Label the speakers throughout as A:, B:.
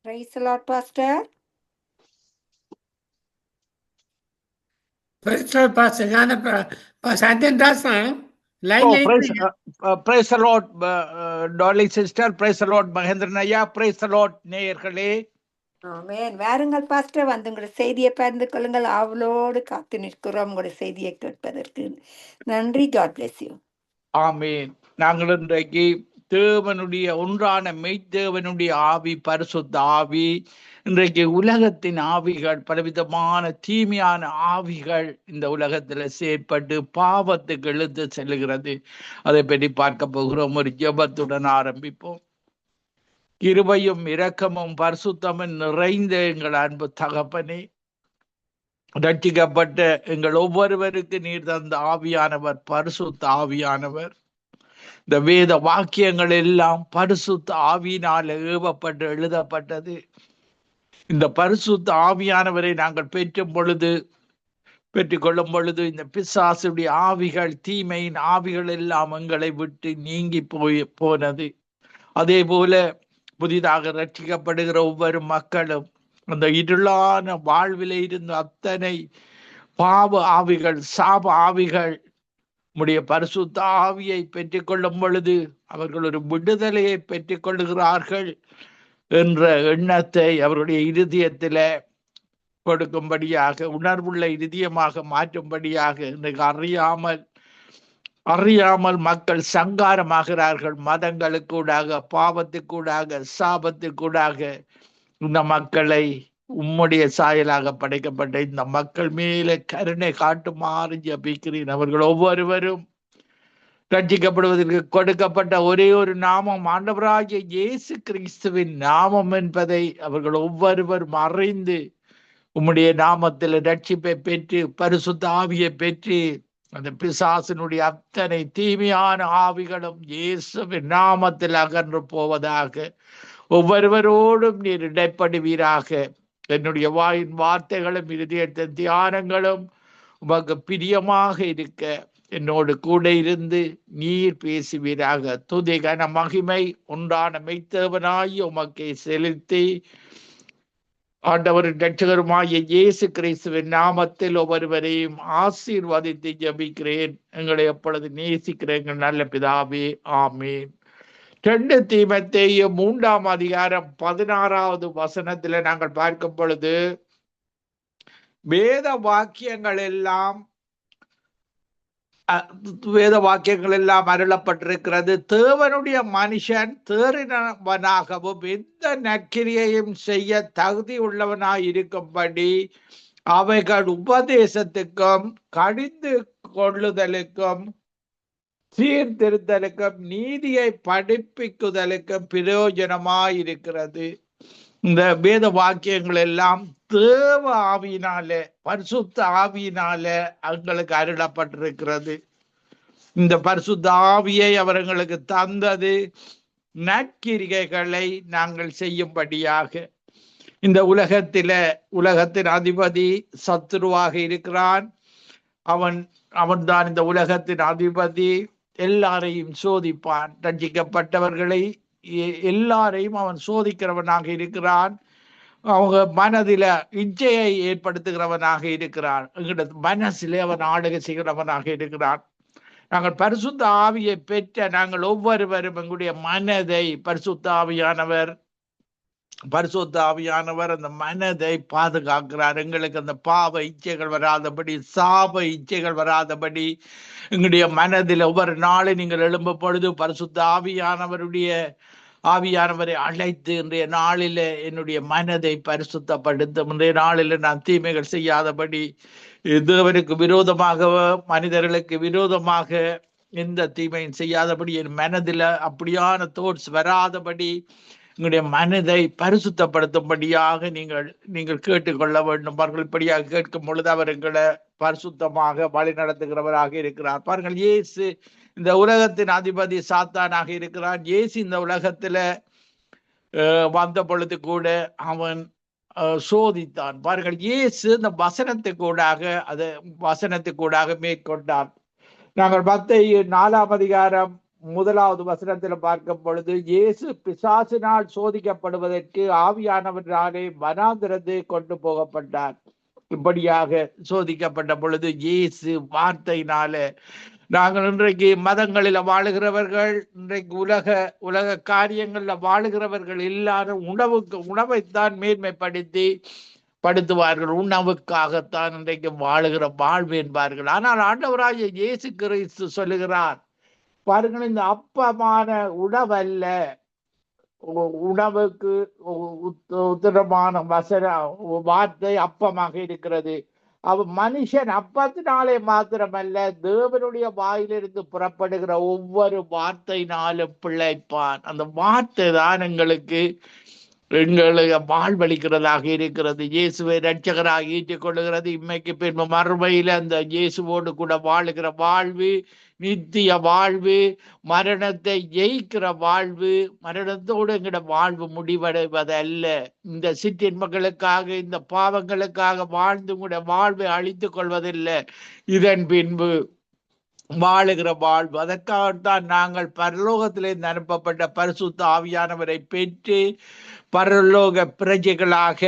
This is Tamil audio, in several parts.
A: Praise the Lord, Pastor.
B: Praise the Lord, Pastor. Santin Rasa, line
C: praise the Lord, Dolly sister. Praise the Lord, Mahendranaya. Praise the Lord, நேயர்களே.
A: ஆமென். வாருங்கள் பாஸ்டர், வந்து உங்களுடைய செய்தியை பகிர்ந்து கொள்ளுங்கள். ஆவலோடு காத்து நிற்கிறோம் உங்களுடைய செய்தியை கேட்பதற்கு. நன்றி. God bless you.
C: ஆமீன். நாங்கள் இன்றைக்கு தேவனுடைய ஒன்றான மெய்தேவனுடைய ஆவி, பரிசுத்த ஆவி, இன்றைக்கு உலகத்தின் ஆவிகள், பலவிதமான தீமையான ஆவிகள் இந்த உலகத்துல செயற்பட்டு பாவத்துக்கு இழுத்து செல்லுகிறது. அதை பற்றி பார்க்க போகிறோம். ஒரு ஜெபத்துடன் ஆரம்பிப்போம். கிருபையும் இரக்கமும் பரிசுத்தமும் நிறைந்த எங்கள் அன்பு தகப்பனே, ரட்சிக்கப்பட்ட எங்கள் ஒவ்வொருவருக்கு நீர் தந்த ஆவியானவர் பரிசுத்த ஆவியானவர். இந்த வேத வாக்கியங்கள் எல்லாம் பரிசுத்த ஆவியினால ஏவப்பட்டு எழுதப்பட்டது. இந்த பரிசுத்த ஆவியானவரை நாங்கள் பெற்றுக்கொள்ளும் பொழுது இந்த பிசாசுடைய ஆவிகள், தீமையின் ஆவிகள் எல்லாம் எங்களை விட்டு நீங்கி போனது. அதே போல புதிதாக ரட்சிக்கப்படுகிற ஒவ்வொரு மக்களும் அந்த இருளான வாழ்வில இருந்த அத்தனை பாவ ஆவிகள், சாப ஆவிகள் உடைய பரிசுத்த ஆவியை பெற்றுக்கொள்ளும் பொழுது அவர்கள் ஒரு விடுதலையை பெற்றுக்கொள்ளுகிறார்கள் என்ற எண்ணத்தை அவருடைய இருதயத்தில கொடுக்கும்படியாக, உணர்வுள்ள இருதயமாக மாற்றும்படியாக இன்றைக்கு அறியாமல் மக்கள் சங்காரமாகிறார்கள். மதங்களுக்கூடாக, பாவத்துக்கூடாக, சாபத்துக்கூடாக இந்த மக்களை உம்முடைய சாயலாக படைக்கப்பட்ட இந்த மக்கள் மேலே கருணை காட்டுமாறு ஜபிக்கிறேன். அவர்கள் ஒவ்வொருவரும் ரட்சிக்கப்படுவதற்கு கொடுக்கப்பட்ட ஒரே ஒரு நாமம் ஆண்டவராகிய இயேசு கிறிஸ்துவின் நாமம் என்பதை அவர்கள் ஒவ்வொருவரும் அறிந்து உம்முடைய நாமத்தில் ரட்சிப்பை பெற்று பரிசுத்த ஆவியை பெற்று அந்த பிசாசினுடைய அத்தனை தீமையான ஆவிகளும் இயேசுவின் நாமத்தில் அகன்று போவதாக ஒவ்வொருவரோடும் நீர் இடைப்படுவீராக. என்னுடைய வாயின் வார்த்தைகளும் இருதயத்தின் தியானங்களும் உமக்கு பிரியமாக இருக்க என்னோடு கூட இருந்து நீர் பேசுவீராக. துதி கன மகிமை ஒன்றான மெய்த்தேவனாய் உமக்கை செலுத்தி ஆண்டவரின் இரட்சகருமாகிய இயேசு கிறிஸ்துவின் நாமத்தில் ஒவ்வொருவரையும் ஆசீர்வதித்து ஜபிக்கிறேன். எங்களை எப்பொழுது நேசிக்கிற எங்கள் நல்ல பிதாவே, ஆமீன். 2 தீமோத்தேயு 3ஆம் அதிகாரம் 16வது வசனத்துல நாங்கள் பார்க்கும் பொழுது, வேத வாக்கியங்கள் எல்லாம் அருளப்பட்டிருக்கிறது. தேவனுடைய மனுஷன் தேறினவனாகவும் எந்த நற்கிரியையும் செய்ய தகுதி உள்ளவனாய் இருக்கும்படி அவைகள் உபதேசத்துக்கும், கடிந்து கொள்ளுதலுக்கும், சீர்திருத்தலுக்கும், நீதியை படிப்பிக்குதலுக்கும் பிரயோஜனமாயிருக்கிறது. இந்த வேத வாக்கியங்கள் எல்லாம் தேவ ஆவியினால, பரிசுத்த ஆவியினால அவங்களுக்கு அருளப்பட்டிருக்கிறது. இந்த பரிசுத்த ஆவியை அவர்களுக்கு தந்தது நற்கிரிகைகளை நாங்கள் செய்யும்படியாக. இந்த உலகத்தின் அதிபதி சத்துருவாக இருக்கிறான். அவன் தான் இந்த உலகத்தின் அதிபதி. எல்லாரையும் சோதிப்பான். ரட்சிக்கப்பட்டவர்களை எல்லாரையும் அவன் சோதிக்கிறவனாக இருக்கிறான். அவங்க மனதில இச்சையை ஏற்படுத்துகிறவனாக இருக்கிறான். மனசிலே அவன் ஆளுகை செய்கிறவனாக இருக்கிறான். நாங்கள் பரிசுத்த ஆவியை பெற்ற நாங்கள் ஒவ்வொருவரும் எங்களுடைய மனதை பரிசுத்த ஆவியானவர் அந்த மனதை பாதுகாக்கிறார். எங்களுக்கு அந்த பாவ இச்சைகள் வராதபடி, சாப இச்சைகள் வராதபடி எங்களுடைய மனதில் ஒவ்வொரு நாளும் நீங்கள் எழும்பும் பொழுது பரிசுத்த ஆவியானவரை அழைத்து இன்றைய நாளில என்னுடைய மனதை பரிசுத்தப்படுத்தும். இன்றைய நாளில நான் தீமைகள் செய்யாதபடி, தேவனுக்கு விரோதமாக, மனிதர்களுக்கு விரோதமாக எந்த தீமையும் செய்யாதபடி, என் மனதில் அப்படியான தோட்ஸ் வராதபடி உங்களுடைய மனதை பரிசுத்தப்படுத்தும்படியாக நீங்கள் கேட்டுக்கொள்ள வேண்டும். அவர்கள் இப்படியாக கேட்கும் பொழுது அவர் எங்களை பரிசுத்தமாக வழி நடத்துகிறவராக இருக்கிறார். பாருங்கள், இயேசு இந்த உலகத்தின் அதிபதி சாத்தானாக இருக்கிறான். இயேசு இந்த உலகத்துல வந்த பொழுது கூட அவன் சோதித்தான். பாருங்கள், இயேசு இந்த வசனத்துக்கூடாக மேற்கொண்டார். நாங்கள் மத்தேயு 4ஆம் அதிகாரம் முதலாவது வசனத்தில் பார்க்கும் பொழுது, இயேசு பிசாசினால் சோதிக்கப்படுவதற்கு ஆவியானவராலே வனாந்திரத்தை கொண்டு போகப்பட்டார். இப்படியாக சோதிக்கப்பட்ட பொழுது இயேசு வார்த்தையினால, நாங்கள் இன்றைக்கு மதங்களில வாழுகிறவர்கள், இன்றைக்கு உலக காரியங்கள்ல வாழுகிறவர்கள் எல்லாரும் உணவைத்தான் மேன்மைப்படுத்தி படுத்துவார்கள். உணவுக்காகத்தான் இன்றைக்கு வாழுகிற வாழ்வு என்பார்கள். ஆனால் ஆண்டவராகிய இயேசு கிறிஸ்து சொல்லுகிறார், பாருங்கள், இந்த அப்பமான உணவல்ல, உணவுக்கு உத்தரமான வார்த்தை அப்பமாக இருக்கிறது. மனுஷன் அப்பத்தினாலே மாத்திரமல்ல, தேவனுடைய வாயிலிருந்து புறப்படுகிற ஒவ்வொரு வார்த்தையினாலும் பிழைப்பான். அந்த வார்த்தை தான் எங்களுக்கு வாழ்வளிக்கிறதாக இருக்கிறது. இயேசுவை ரட்சகராக ஈட்டிக் கொள்ளுகிறது. இம்மைக்கு பின்பு மறுமையில அந்த இயேசுவோடு கூட வாழுகிற வாழ்வு நித்திய வாழ்வு, மரணத்தை ஜெயிக்கிற வாழ்வு. மரணத்தோடு எங்கட வாழ்வு முடிவடைவதல்ல. இந்த சிற்றின்பங்களுக்காக, இந்த பாவங்களுக்காக வாழ்ந்து கூட வாழ்வை அழித்துக் கொள்வதில்லை. இதன் பின்பு வாழுகிற வாழ்வு. அதற்காகத்தான் நாங்கள் பரலோகத்திலிருந்து அனுப்பப்பட்ட பரிசுத்த ஆவியானவரை பெற்று பரலோக பிரஜைகளாக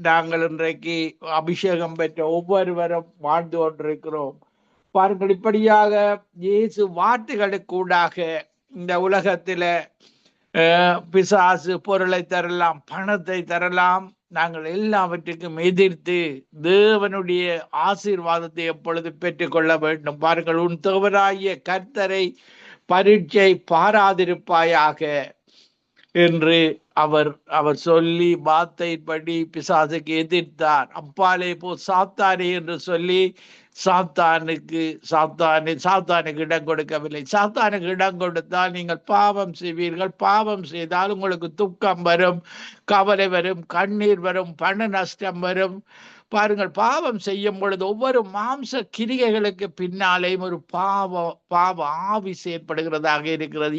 C: நாங்கள் இன்றைக்கு அபிஷேகம் பெற்ற ஒவ்வொருவரும் வாழ்ந்து கொண்டிருக்கிறோம். பாருங்கள், இப்படியாக இயேசு வார்த்தைகளுக்கூடாக இந்த உலகத்தில பிசாசு பொருளை தரலாம், பணத்தை தரலாம். நாங்கள் எல்லாவற்றுக்கும் எதிர்த்து தேவனுடைய ஆசீர்வாதத்தை எப்பொழுது பெற்றுக்கொள்ள வேண்டும். பாருங்கள், உன் தேவனாகிய கர்த்தரை பரீட்சை பாராதிருப்பாயாக என்று அவர் சொல்லி வார்த்தைப்படி பிசாசுக்கு எதிர்த்தார். அப்பாலே போ சாத்தானே என்று சொல்லி சாத்தானுக்கு இடம் கொடுக்கவில்லை. சாத்தானுக்கு இடம் கொடுத்தால் நீங்கள் பாவம் செய்வீர்கள். பாவம் செய்தால் உங்களுக்கு துக்கம் வரும், கவலை வரும், கண்ணீர் வரும், பண நஷ்டம் வரும். பாருங்கள், பாவம் செய்யும் பொழுது ஒவ்வொரு மாம்ச கிரிகைகளுக்கு பின்னாலேயும் ஒரு பாவ ஆவி செயற்படுகிறதாக இருக்கிறது.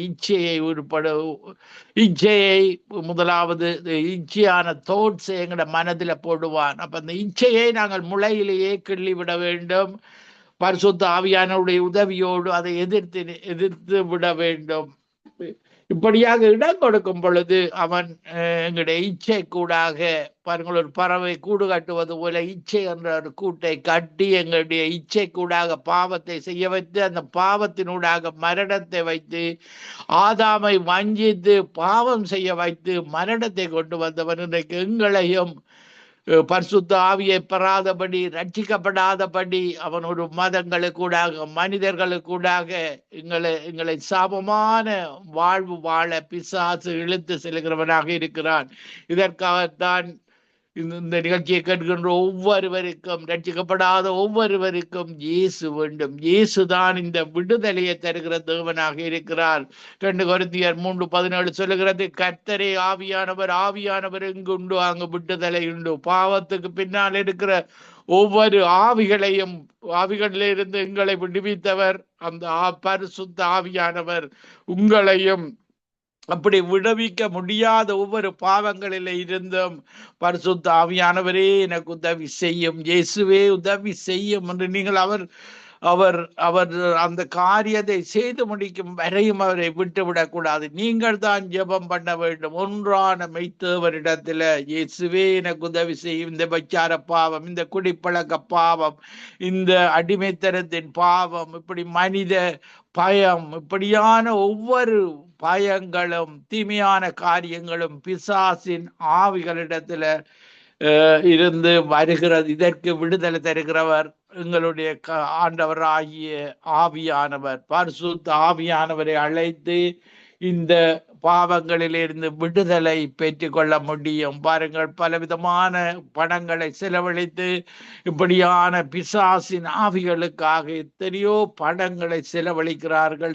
C: இச்சையை முதலாவது இச்சையான தோட்ஸை எங்கட மனதில போடுவான். அப்ப அந்த இச்சையை நாங்கள் முளையிலேயே கிள்ளி விட வேண்டும். பரிசுத்த ஆவியானவருடைய உதவியோடு அதை எதிர்த்து விட வேண்டும். இப்படியாக இடம் கொடுக்கும் பொழுது அவன் எங்களுடைய இச்சை கூடாக, பாருங்கள், ஒரு பறவை கூடு கட்டுவது போல இச்சை என்ற ஒரு கூட்டை கட்டி எங்களுடைய இச்சை கூடாக பாவத்தை செய்ய வைத்து, அந்த பாவத்தினூடாக மரணத்தை வைத்து, ஆதாமை வஞ்சித்து பாவம் செய்ய வைத்து மரணத்தை கொண்டு வந்தவன் இன்றைக்கு எங்களையும் பரிசுத்த ஆவியை பெறாதபடி, ரட்சிக்கப்படாதபடி அவன் ஒரு மதங்களுக்கூடாக, மனிதர்களுக்கூடாக எங்களை சாபமான வாழ்வு வாழ பிசாசு இழுத்து செல்கிறவனாக இருக்கிறான். இதற்காகத்தான் இந்த நிகழ்ச்சியை கேட்கின்ற ஒவ்வொருவருக்கும், ரட்சிக்கப்படாத ஒவ்வொருவருக்கும் இயேசு வேண்டும். இயேசுதான் இந்த விடுதலையை தருகிற தேவனாக இருக்கிறார். 2 கொரிந்தியர் 3:17 சொல்லுகிறது, கர்த்தரே ஆவியானவர் எங்கு உண்டு அங்கு விடுதலை உண்டு. பாவத்துக்கு பின்னால் இருக்கிற ஒவ்வொரு ஆவிகளிலிருந்து எங்களை விடுவித்தவர் அந்த பரிசுத்த ஆவியானவர். உங்களையும் அப்படி விடுவிக்க முடியாத ஒவ்வொரு பாவங்களில இருந்தும் பரிசுத்த ஆவியானவரே எனக்கு உதவி செய்யும், இயேசுவே உதவி செய்யும் என்று நீங்கள் அவர் அந்த காரியத்தை செய்து முடிக்கும் வரையும் அவரை விட்டுவிடக்கூடாது. நீங்கள் தான் ஜெபம் பண்ண வேண்டும். ஒன்றான மெய்த்தேவரிடத்துல, இயேசுவே எனக்கு உதவி செய்யும். இந்த பச்சார பாவம், இந்த குடிப்பழக்க பாவம், இந்த அடிமைத்தனத்தின் பாவம், இப்படி மனித பயம், இப்படியான ஒவ்வொரு பயங்களும் தீமையான காரியங்களும் பிசாசின் ஆவிகளிடத்துல இருந்து வருகிறது. இதற்கு விடுதலை தருகிறவர் எங்களுடைய ஆண்டவராகிய ஆவியானவர். பரிசுத்த ஆவியானவரை அழைத்து இந்த பாவங்களிலிருந்து விடுதலை பெற்று கொள்ள முடியும். பாருங்கள், பலவிதமான பணங்களை செலவழித்து இப்படியான பிசாசின் ஆவிகளுக்காக எத்தனையோ பணங்களை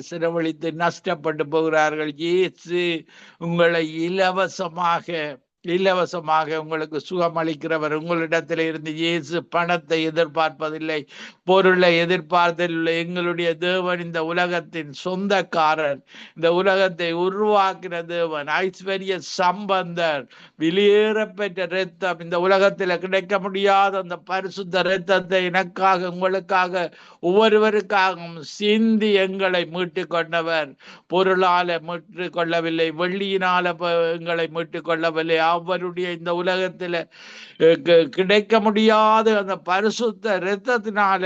C: செலவழித்து நஷ்டப்பட்டு போகிறார்கள். இயேசு உங்களை இலவசமாக இலவசமாக உங்களுக்கு சுகம் அளிக்கிறவர். உங்களிடத்தில் இருந்து இயேசு பணத்தை எதிர்பார்ப்பதில்லை, பொருளை எதிர்பார்ப்பதில்லை. எங்களுடைய தேவன் இந்த உலகத்தின் சொந்தக்காரர், இந்த உலகத்தை உருவாக்கின தேவன், ஐஸ்வர்ய சம்பந்தர், வெளியேறப்பெற்ற இரத்தம், இந்த உலகத்தில் கிடைக்க முடியாத அந்த பரிசுத்த இரத்தத்தை எனக்காக உங்களுக்காக ஒவ்வொருவருக்காகவும் சிந்தி எங்களை மீட்டு கொண்டவர். பொருளால மீட்டு கொள்ளவில்லை, வெள்ளியினால எங்களை மீட்டு கொள்ளவில்லை. அவருடைய இந்த உலகத்துல கிடைக்க முடியாத அந்த பரிசுத்த இரத்தத்தினால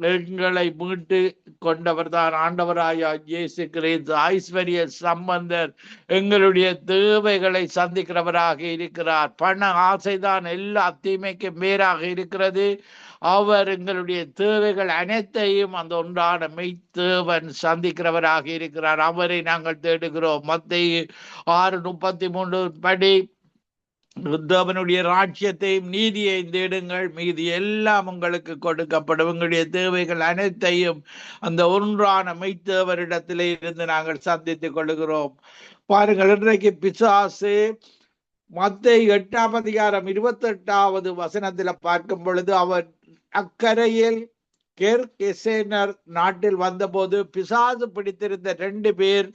C: எங்களை மீட்டு கொண்டவர் தான் ஆண்டவராய இயேசு கிறிஸ்து. ஐஸ்வர்ய சம்பந்தர், எங்களுடைய தேவைகளை சந்திக்கிறவராக இருக்கிறார். பண ஆசைதான் எல்லா தீமைக்கும் மேலாக இருக்கிறது. அவர் எங்களுடைய தேவைகள் அனைத்தையும் அந்த ஒன்றான மெய்த்தேவன் சந்திக்கிறவராக இருக்கிறார். அவரை நாங்கள் தேடுகிறோம். மத்தேயு 6:33 படி தேவனுடைய ராஜ்யத்தையும் நீதியை தேடுங்கள், மீதி எல்லாம் உங்களுக்கு கொடுக்கப்படும். உங்களுடைய தேவைகள் அனைத்தையும் அந்த ஒன்றான மெய்த்தேவரிடத்திலே இருந்து நாங்கள் சந்தித்துக் கொள்கிறோம். பாருங்கள், இன்றைக்கு பிசாசு மத்தேயு 8:28 வசனத்துல பார்க்கும் பொழுது, அவர் அக்கரையில் கெர்கெசேனர் நாட்டில் வந்தபோது பிசாசு பிடித்திருந்த 2 பேர்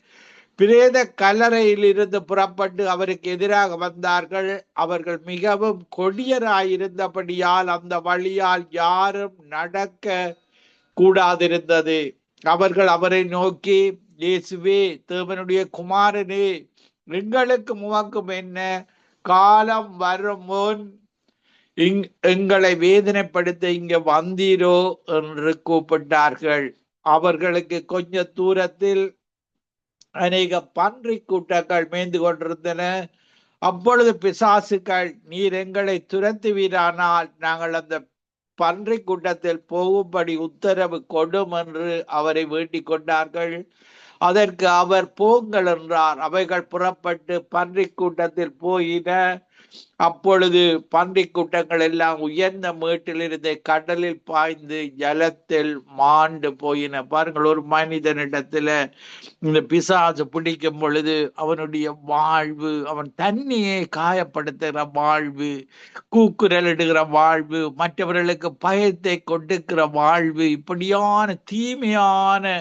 C: பிரேத கல்லறையில் இருந்து புறப்பட்டு அவருக்கு எதிராக வந்தார்கள். அவர்கள் மிகவும் கொடியராயிருந்தபடியால் அந்த வழியால் யாரும் நடக்க கூடாதிருந்தது. அவர்கள் அவரை நோக்கி, இயேசுவே, தேவனுடைய குமாரனே, எங்களுக்கு உமக்கும் என்ன? காலம் வரும் முன் எங்களை வேதனைப்படுத்த இங்க வந்தீரோ என்று கூப்பிட்டார்கள். அவர்களுக்கு கொஞ்ச தூரத்தில் அநேக பன்றி கூட்டங்கள் மேய்ந்து கொண்டிருந்தன. அப்பொழுது பிசாசுகள், நீர் எங்களை துரத்துவீரானால் நாங்கள் அந்த பன்றி கூட்டத்தில் போகும்படி உத்தரவு கொடும் என்று அவரை வேண்டிக் கொண்டார்கள். அதற்கு அவர் போங்கள் என்றார். அவைகள் புறப்பட்டு பன்றி கூட்டத்தில் போயின. அப்பொழுது பன்றி கூட்டங்கள் எல்லாம் உயர்ந்த மேட்டில் இருந்து கடலில் பாய்ந்து ஜலத்தில் மாண்டு போயின. பாருங்கள், ஒரு மனிதனிடத்துல இந்த பிசாசு பிடிக்கும் பொழுது அவனுடைய வாழ்வு, அவன் தண்ணியை காயப்படுத்துகிற வாழ்வு, கூக்குரலிடுகிற வாழ்வு, மற்றவர்களுக்கு பயத்தை கொடுக்கிற வாழ்வு, இப்படியான தீமையான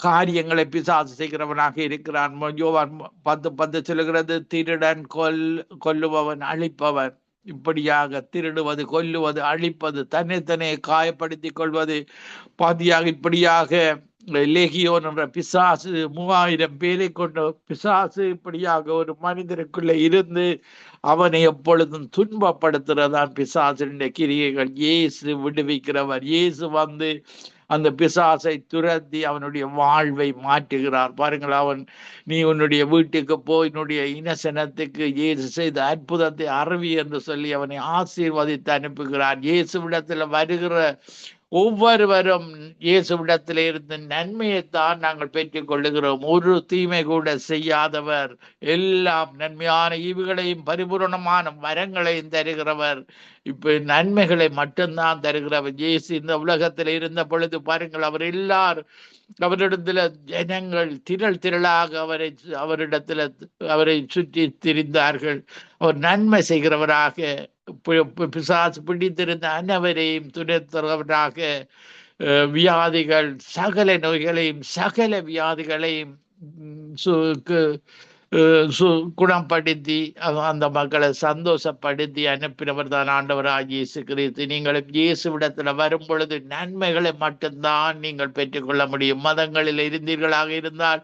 C: காரியங்களை பிசாசு செய்கிறவனாக இருக்கிறான். யோவான் 10:10 சொல்லுகிறது, திருடன், கொல்லுபவன், அழிப்பவன். இப்படியாக திருடுவது, கொல்லுவது, அழிப்பது, தன்னை காயப்படுத்திக் கொள்வது, பாதியாக இப்படியாக லேகியோன் என்ற பிசாசு 3000 பேரை கொண்ட பிசாசு இப்படியாக ஒரு மனிதனுக்குள்ள இருந்து அவனை எப்பொழுதும் துன்பப்படுத்துறதான் பிசாசினுடைய கிரியைகள். இயேசு விடுவிக்கிறவர். இயேசு வந்து அந்த பிசாசை துரத்தி அவனுடைய வாழ்வை மாற்றுகிறார். பாருங்கள், நீ உன்னுடைய வீட்டுக்கு போய் என்னுடைய இனசனத்துக்கு இயேசு செய்த அற்புதத்தை அறிவி என்று சொல்லி அவனை ஆசீர்வதித்து அனுப்புகிறார். இயேசுவிடத்துல வருகிற ஒவ்வொருவரும் இயேசுவிடத்திலே இருந்து நன்மையைத்தான் நாங்கள் பெற்றுக் கொள்ளுகிறோம். ஒரு தீமை கூட செய்யாதவர், எல்லாம் நன்மையான ஈவுகளையும் பரிபூரணமான வரங்களையும் தருகிறவர், இப்ப நன்மைகளை மட்டும்தான் தருகிறவர். இயேசு இந்த உலகத்தில் இருந்த பொழுது பாருங்கள், அவர் எல்லாரும் அவரிடத்துல ஜனங்கள் திரளாக அவரை சுற்றி திரிந்தார்கள். அவர் நன்மை செய்கிறவராக, பிசாசு பிடித்திருந்த அனைவரையும் துடைத்தவராக, வியாதிகள், சகல நோய்களையும் சகல வியாதிகளையும் குணப்படுத்தி அந்த மக்களை சந்தோஷப்படுத்தி அனுப்பினவர் தான் ஆண்டவராகிய இயேசு கிறிஸ்து. நீங்களும் இயேசுவிடத்துல வரும் பொழுது நன்மைகளை மட்டும்தான் நீங்கள் பெற்றுக்கொள்ள முடியும். மதங்களில் இருந்தீர்களாக இருந்தால்,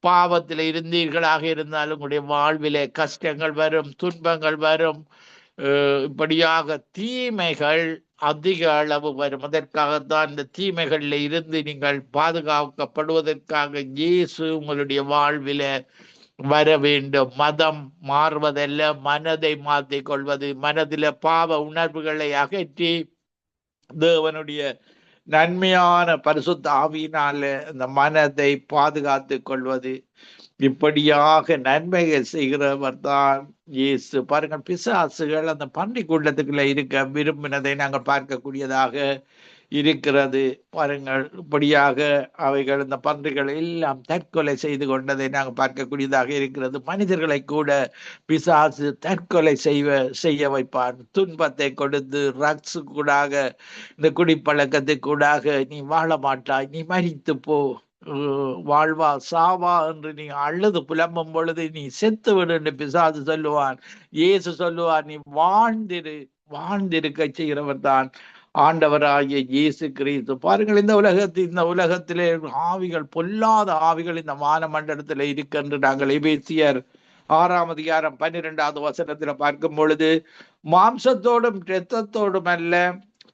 C: பாவத்தில் இருந்தீர்களாக இருந்தால், உங்களுடைய வாழ்விலே கஷ்டங்கள் வரும், துன்பங்கள் வரும், இப்படியாக தீமைகள் அதிக அளவு வரும். அதற்காகத்தான் இந்த தீமைகள்ல இருந்து நீங்கள் பாதுகாக்கப்படுவதற்காக இயேசு உங்களுடைய வாழ்வில வர வேண்டும். மதம் மாறுவதல்ல, மனதை மாற்றிக் கொள்வது, மனதில பாவ உணர்வுகளை அகற்றி தேவனுடைய நன்மையான பரிசுத்த ஆவியினால அந்த மனதை பாதுகாத்து கொள்வது, இப்படியாக நன்மைகள் செய்கிறவர் தான் இயேசு. பாருங்கள், பிசாசுகள் அந்த பன்றி கூட்டத்துக்குள்ள இருக்க விரும்பினதை நாங்கள் பார்க்கக்கூடியதாக இருக்கிறது. பாருங்கள், இப்படியாக அவைகள் இந்த பன்றிகள் எல்லாம் தற்கொலை செய்து கொண்டதை நாங்கள் பார்க்கக்கூடியதாக இருக்கிறது. மனிதர்களை கூட பிசாசு தற்கொலை செய்ய வைப்பான். துன்பத்தை கொடுத்து ரக்ஸ் கூடாக, இந்த குடிப்பழக்கத்துக்கூடாக நீ வாழ மாட்டாய், நீ மரித்து போ, வாழ்வா சாவா என்று நீ அழுது புலம்பும் பொழுது நீ செத்து விடு என்று பிசாசு சொல்லுவான். இயேசு சொல்லுவார், நீ வாழ்ந்திருக்க செய்கிறவர் தான் ஆண்டவராகிய இயேசு கிறிஸ்து. பாருங்கள், இந்த உலகத்திலே ஆவிகள், பொல்லாத ஆவிகள் இந்த வானமண்டலத்திலே இருக்கு. நாங்கள் எபேசியர் 6:12 பார்க்கும் பொழுது, மாம்சத்தோடும் இரத்தத்தோடும் அல்ல,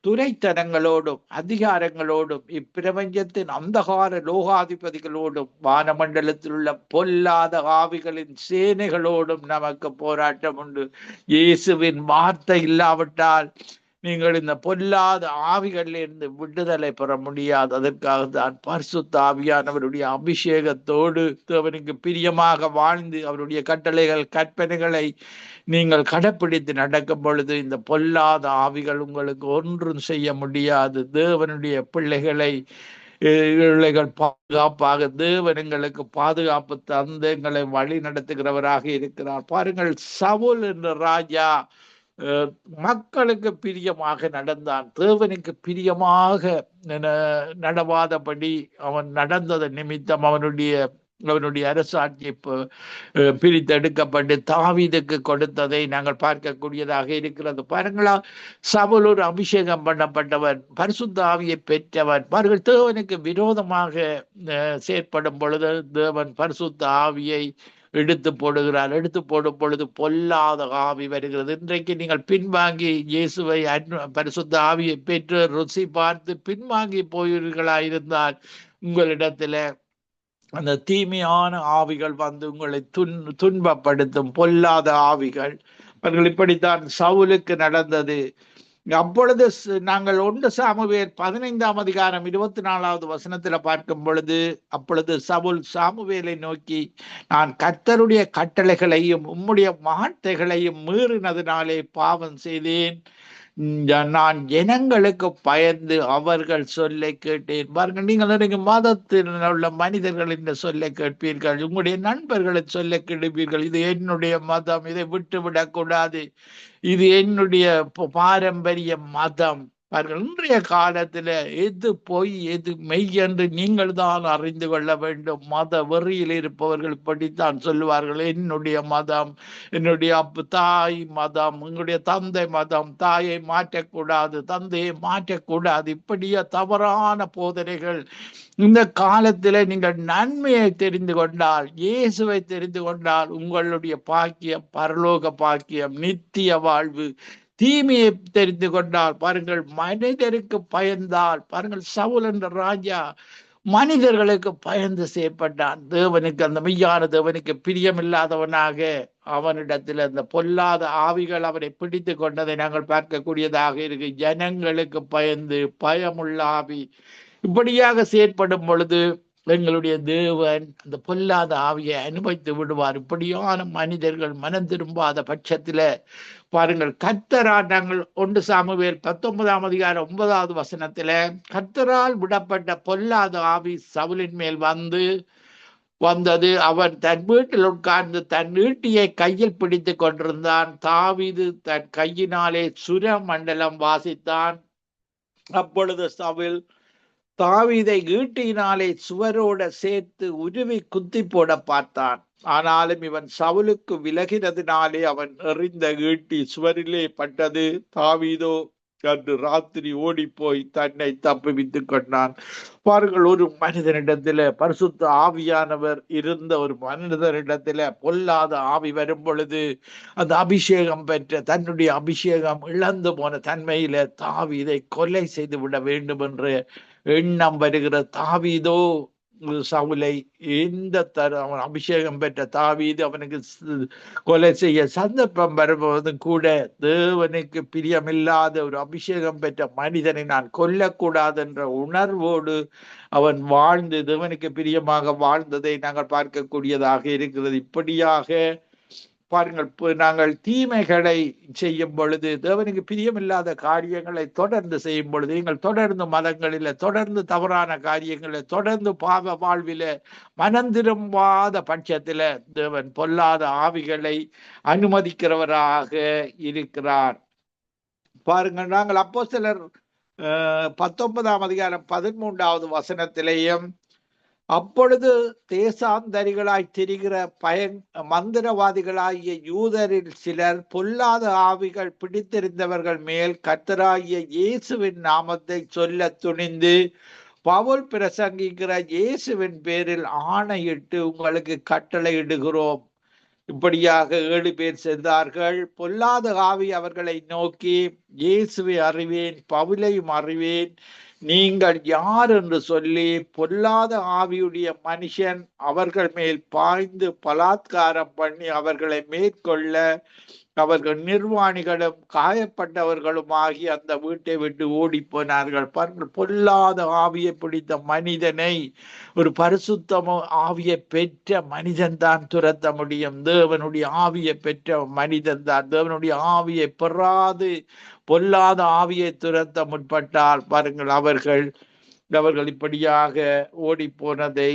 C: துரைத்தனங்களோடும் அதிகாரங்களோடும் இப்பிரபஞ்சத்தின் அந்தகார லோகாதிபதிகளோடும் வானமண்டலத்தில் உள்ள பொல்லாத ஆவிகளின் சேனைகளோடும் நமக்கு போராட்டம் உண்டு. இயேசுவின் வார்த்தை இல்லாவிட்டால் நீங்கள் இந்த பொல்லாத ஆவிகளிலிருந்து விடுதலை பெற முடியாது. அதற்காக தான் பரிசுத்த ஆவியானவருடைய அபிஷேகத்தோடு அவனுக்கு பிரியமாக வாழ்ந்து அவருடைய கட்டளைகள் கற்பனைகளை நீங்கள் கடைப்பிடித்து நடக்கும் பொழுது இந்த பொல்லாத ஆவிகள் உங்களுக்கு ஒன்றும் செய்ய முடியாது. தேவனுடைய பிள்ளைகளை பாதுகாப்பாக தேவன் எங்களுக்கு பாதுகாப்பு தந்து எங்களை வழி நடத்துகிறவராக இருக்கிறார். பாருங்கள், சவுல் என்ற ராஜா மக்களுக்கு பிரியமாக நடந்தான். தேவனுக்கு பிரியமாக நடவாதபடி அவன் நடந்ததன் நிமித்தம் அவனுடைய அரசாட்சி பிரித்தெடுக்கப்பட்டு தாவீதுக்கு கொடுத்ததை நாங்கள் பார்க்கக்கூடியதாக இருக்கிறது. பாருங்களா, சவுல் ஒரு அபிஷேகம் பண்ணப்பட்டவன், பரிசுத்த ஆவியை பெற்றவன். பாருங்கள், தேவனுக்கு விரோதமாக செயற்படும் பொழுது தேவன் பரிசுத்த ஆவியை எடுத்து போடுகிறார். எடுத்து போடும் பொழுது பொல்லாத ஆவி வருகிறது. இன்றைக்கு நீங்கள் பின்வாங்கி இயேசுவை பரிசுத்த ஆவியை பெற்று ருசி பார்த்து பின்வாங்கி போயிருந்தால் உங்களிடத்துல அந்த தீமையான ஆவிகள் வந்து உங்களை துன்பப்படுத்தும் பொல்லாத ஆவிகள். அவர்கள் இப்படித்தான் சவுலுக்கு நடந்தது. அப்பொழுது நாங்கள் 1 சாமுவேல் 15:24 பார்க்கும் பொழுது, அப்பொழுது சவுல் சாமுவேலை நோக்கி, நான் கர்த்தருடைய கட்டளைகளையும் உம்முடைய வார்த்தைகளையும் மீறினதினாலே பாவம் செய்தேன். நான் ஜனங்களுக்கு பயந்து அவர்கள் சொல்லை கேட்டேன். பாருங்கள், நீங்கள் மதத்தில் உள்ள மனிதர்களின் சொல்லை கேட்பீர்கள், உங்களுடைய நண்பர்களின் சொல்லை கேட்பீர்கள். இது என்னுடைய மதம், இதை விட்டுவிடக் கூடாது, இது என்னுடைய பாரம்பரிய மதம். பாருங்கள், இன்றைய காலத்துல எது பொய் எது மெய் என்று நீங்கள் தான் அறிந்து கொள்ள வேண்டும். மத வெறியில் இருப்பவர்கள் இப்படித்தான் சொல்லுவார்கள், என்னுடைய மதம், என்னுடைய தாய் மதம், உங்களுடைய தந்தை மதம், தாயை மாற்றக்கூடாது, தந்தையை மாற்றக்கூடாது. இப்படிய தவறான போதனைகள். இந்த காலத்துல நீங்கள் நன்மையை தெரிந்து கொண்டால், இயேசுவை தெரிந்து கொண்டால், உங்களுடைய பாக்கியம் பரலோக பாக்கியம், நித்திய வாழ்வு. தீமையை தெரிந்து கொண்டால், பாருங்கள், மனிதருக்கு பயந்தால், பாருங்கள், சவுல் என்ற ராஜா மனிதர்களுக்கு பயந்து செய்யப்பட்டான். தேவனுக்கு, அந்த மெய்யான தேவனுக்கு பிரியமில்லாதவனாக அவனிடத்தில் அந்த பொல்லாத ஆவிகள் அவனை பிடித்து கொண்டதை நாங்கள் பார்க்கக்கூடியதாக இருக்கு. ஜனங்களுக்கு பயந்து பயமுள்ள ஆவி இப்படியாக செயற்படும் பொழுது எங்களுடைய தேவன் அந்த பொல்லாத ஆவியை அனுபவித்து விடுவார். இப்படியான மனிதர்கள் மனம் திரும்பாத பட்சத்துல பாருங்கள், கர்த்தரால் நாங்கள் 1 சாமுவேல் 19:9 கர்த்தரால் விடப்பட்ட பொல்லாத ஆவி சவுலின் மேல் வந்தது. அவன் தன் வீட்டில் உட்கார்ந்து தன் ஈட்டியை கையில் பிடித்து கொண்டிருந்தான். தாவீது தன் கையினாலே சுர மண்டலம் வாசித்தான். அப்பொழுது சவுல் தாவீதை ஈட்டியினாலே சுவரோட சேர்த்து உருவி குத்தி போட பார்த்தான். ஆனாலும் இவன் சவுலுக்கு விலகினதினாலே அவன் எறிந்த ஈட்டி சுவரிலே பட்டது. தாவீதோ அன்று ராத்திரி ஓடி போய் தன்னை தப்புவித்துக் கொண்டான். பாருங்கள், ஒரு மனிதனிடத்துல பரிசுத்த ஆவியானவர் இருந்த ஒரு மனிதனிடத்துல பொல்லாத ஆவி வரும் பொழுது அந்த அபிஷேகம் பெற்ற தன்னுடைய அபிஷேகம் இழந்து போன தன்மையில தாவீதை கொலை செய்து விட வேண்டும் என்று எண்ணம் வருகிற தாவீதோ சவுலை அவன் அபிஷேகம் பெற்ற தாவீது அவனுக்கு கொலை செய்ய சந்தர்ப்பம் வரும்போதும் கூட தேவனுக்கு பிரியமில்லாத ஒரு அபிஷேகம் பெற்ற மனிதனை நான் கொல்லக்கூடாது என்ற உணர்வோடு அவன் வாழ்ந்து தேவனுக்கு பிரியமாக வாழ்ந்ததை நாங்கள் பார்க்கக்கூடியதாக இருக்கிறது. இப்படியாக பாருங்கள், நாங்கள் தீமைகளை செய்யும் பொழுது, தேவனுக்கு பிரியமில்லாத காரியங்களை தொடர்ந்து செய்யும் பொழுது, நீங்கள் தொடர்ந்து மதங்களில, தொடர்ந்து தவறான காரியங்களை, தொடர்ந்து பாவ வாழ்வில மனம் திரும்பாத பட்சத்தில தேவன் பொல்லாத ஆவிகளை அனுமதிக்கிறவராக இருக்கிறார். பாருங்கள், நாங்கள் அப்போஸ்தலர் 19ஆம் அதிகாரம் 13வது வசனத்திலேயும், அப்பொழுது தேசாந்தரிகளாய் திரிகிற மந்திரவாதிகளாகிய யூதரில் சிலர் பொல்லாத ஆவிகள் பிடித்திருந்தவர்கள் மேல் கர்த்தராகிய இயேசுவின் நாமத்தை சொல்ல துணிந்து பவுல் பிரசங்கிக்கிற இயேசுவின் பேரில் ஆணையிட்டு உங்களுக்கு கட்டளையிடுகிறோம். இப்படியாக 7 பேர் சென்றார்கள். பொல்லாத ஆவி அவர்களை நோக்கி, இயேசுவை அறிவேன், பவுலையும் அறிவேன், நீங்கள் யார் என்று சொல்லி பொல்லாத ஆவியுடைய மனுஷன் அவர்கள் மேல் பாய்ந்து பலாத்காரம் பண்ணி அவர்களை மேற்கொள்ள அவர்கள் நிர்வாணிகளும் காயப்பட்டவர்களும் ஆகி அந்த வீட்டை விட்டு ஓடி போனார்கள். பொல்லாத ஆவியை பிடித்த மனிதனை ஒரு பரிசுத்தமோ ஆவியை பெற்ற மனிதன் தான் துரத்த முடியும். தேவனுடைய ஆவியை பெற்ற மனிதன் தான். தேவனுடைய ஆவியை பெறாது பொல்லாத ஆவியை துரத்த முற்பட்டால் பாருங்கள், அவர்கள் இப்படியாக ஓடி போனதை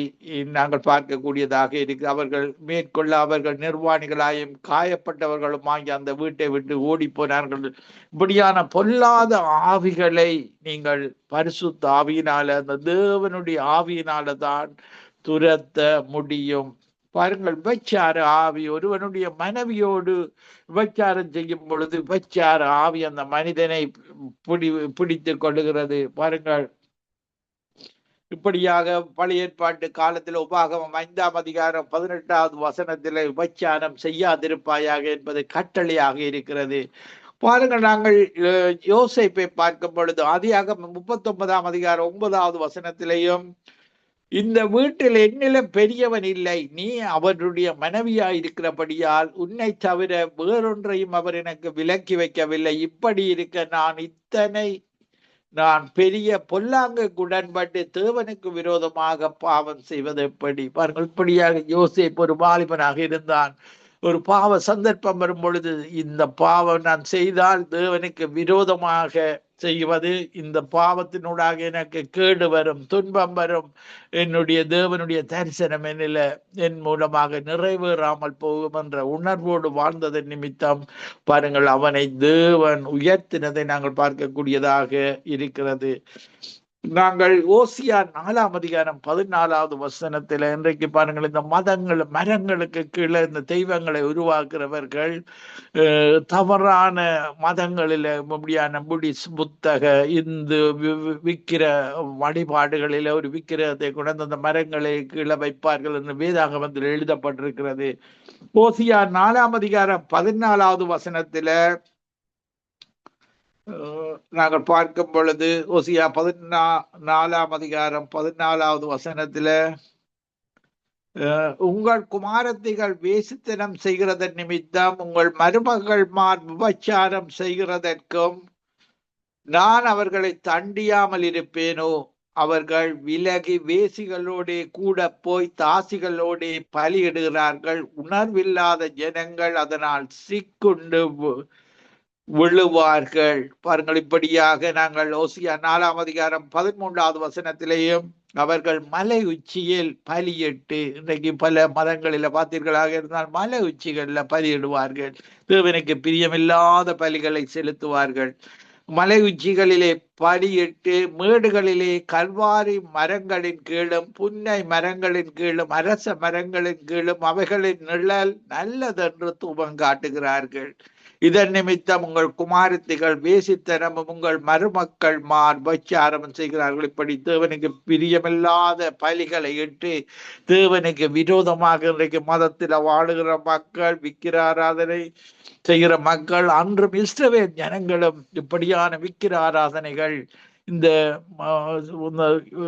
C: நாங்கள் பார்க்கக்கூடியதாக இருக்கு. அவர்கள் மேற்கொள்ள அவர்கள் நிர்வாணிகளாயும் காயப்பட்டவர்களுமாகி அந்த வீட்டை விட்டு ஓடி போனார்கள். இப்படியான பொல்லாத ஆவிகளை நீங்கள் பரிசுத்த ஆவியினால, அந்த தேவனுடைய ஆவியினால தான் துரத்த முடியும். பாருங்கள், விபச்சார ஆவி ஒருவனுடைய மனைவியோடு விபச்சாரம் செய்யும் பொழுது விபச்சார ஆவி அந்த மனிதனை பிடித்து கொள்ளுகிறது. பாருங்கள், இப்படியாக பழைய ஏற்பாட்டு காலத்தில் உபாகமம் 5ஆம் அதிகாரம் 18வது வசனத்தில் விபச்சாரம் செய்யாதிருப்பாயாக என்பது கட்டளையாக இருக்கிறது. பாருங்கள், நாங்கள் யோசேப்பை பார்க்கும் பொழுது ஆதியாகமம் 39ஆம் அதிகாரம் 9வது வசனத்திலேயும், இந்த வீட்டில் என்னிலும் பெரியவன் இல்லை, நீ அவருடைய மனைவியாய் இருக்கிறபடியால் உன்னை தவிர வேறொன்றையும் அவர் எனக்கு விலக்கி வைக்கவில்லை. இப்படி இருக்க நான் பெரிய பொல்லாங்கு உடன்பட்டு தேவனுக்கு விரோதமாக பாவம் செய்வது எப்படி? பாருங்கள், இப்படியாக யோசேப்பு ஒரு வாலிபனாக இருந்தான். ஒரு பாவ சந்தர்ப்பம் வரும் பொழுது, இந்த பாவம் நான் செய்தால் தேவனுக்கு விரோதமாக செய்வது, இந்த பாவத்தினூடாக எனக்கு கேடு வரும், துன்பம் வரும், என்னுடைய தேவனுடைய தரிசனம் என் மூலமாக நிறைவேறாமல் போகும் என்ற உணர்வோடு வாழ்ந்ததன் நிமித்தம் பாருங்கள், அவனை தேவன் உயர்த்தினதை நாங்கள் பார்க்கக்கூடியதாக இருக்கிறது. நாங்கள் ஓசியா 4ஆம் அதிகாரம் 14வது வசனத்துல இன்றைக்கு பாருங்கள், இந்த மரங்களுக்கு கீழே இந்த தெய்வங்களை உருவாக்குறவர்கள் தவறான மதங்களில முடியான புடிஸ், புத்தக, இந்து விக்கிர வழிபாடுகளில ஒரு விக்கிரத்தை கொண்டு அந்த மரங்களை கீழே வைப்பார்கள் என்று வேதாகமத்தில் எழுதப்பட்டிருக்கிறது. ஓசியா 4ஆம் அதிகாரம் 14வது வசனத்துல நாங்கள் பார்க்கும் பொழுது, ஓசியா 4ஆம் அதிகாரம் 14வது வசனத்துல, உங்கள் குமாரத்திகள் வேசித்தனம் செய்கிறதன் நிமித்தம் உங்கள் மருமகள்மார் விபச்சாரம் செய்கிறதற்கும் நான் அவர்களை தண்டியாமல் இருப்பேனோ? அவர்கள் விலகி வேசிகளோடே கூட போய் தாசிகளோடே பலியிடுகிறார்கள். உணர்வில்லாத ஜனங்கள் அதனால் சிக்குண்டு விழுவார்கள். பாருங்கள், இப்படியாக நாங்கள் ஓசியா 4ஆம் அதிகாரம் 13வது வசனத்திலேயும், அவர்கள் மலை உச்சியில் பலியிட்டு, இன்றைக்கு பல மதங்களில பார்த்தீர்களாக இருந்தால் மலை உச்சிகள்ல பலியிடுவார்கள். தேவனுக்கு பிரியமில்லாத பலிகளை செலுத்துவார்கள். மலை உச்சிகளிலே பலியிட்டு மேடுகளிலே கல்வாரி மரங்களின் கீழும் புன்னை மரங்களின் கீழும் அரச மரங்களின் கீழும் அவைகளின் நிழல் நல்லதென்று தூபம் காட்டுகிறார்கள். இதன் நிமித்தம் உங்கள் குமாரத்திகள் வேசித்தனமும் உங்கள் மருமக்கள் விபச்சாரம் செய்கிறார்கள். இப்படி தேவனுக்கு பிரியமில்லாத பலிகளை இட்டு தேவனுக்கு விரோதமாக இன்றைக்கு மதத்தில் வாழுகிற மக்கள், விக்கிர ஆராதனை செய்கிற மக்கள், அன்றும் இஸ்ரவேல் ஜனங்களும் இப்படியான விக்கிர ஆராதனைகள், இந்த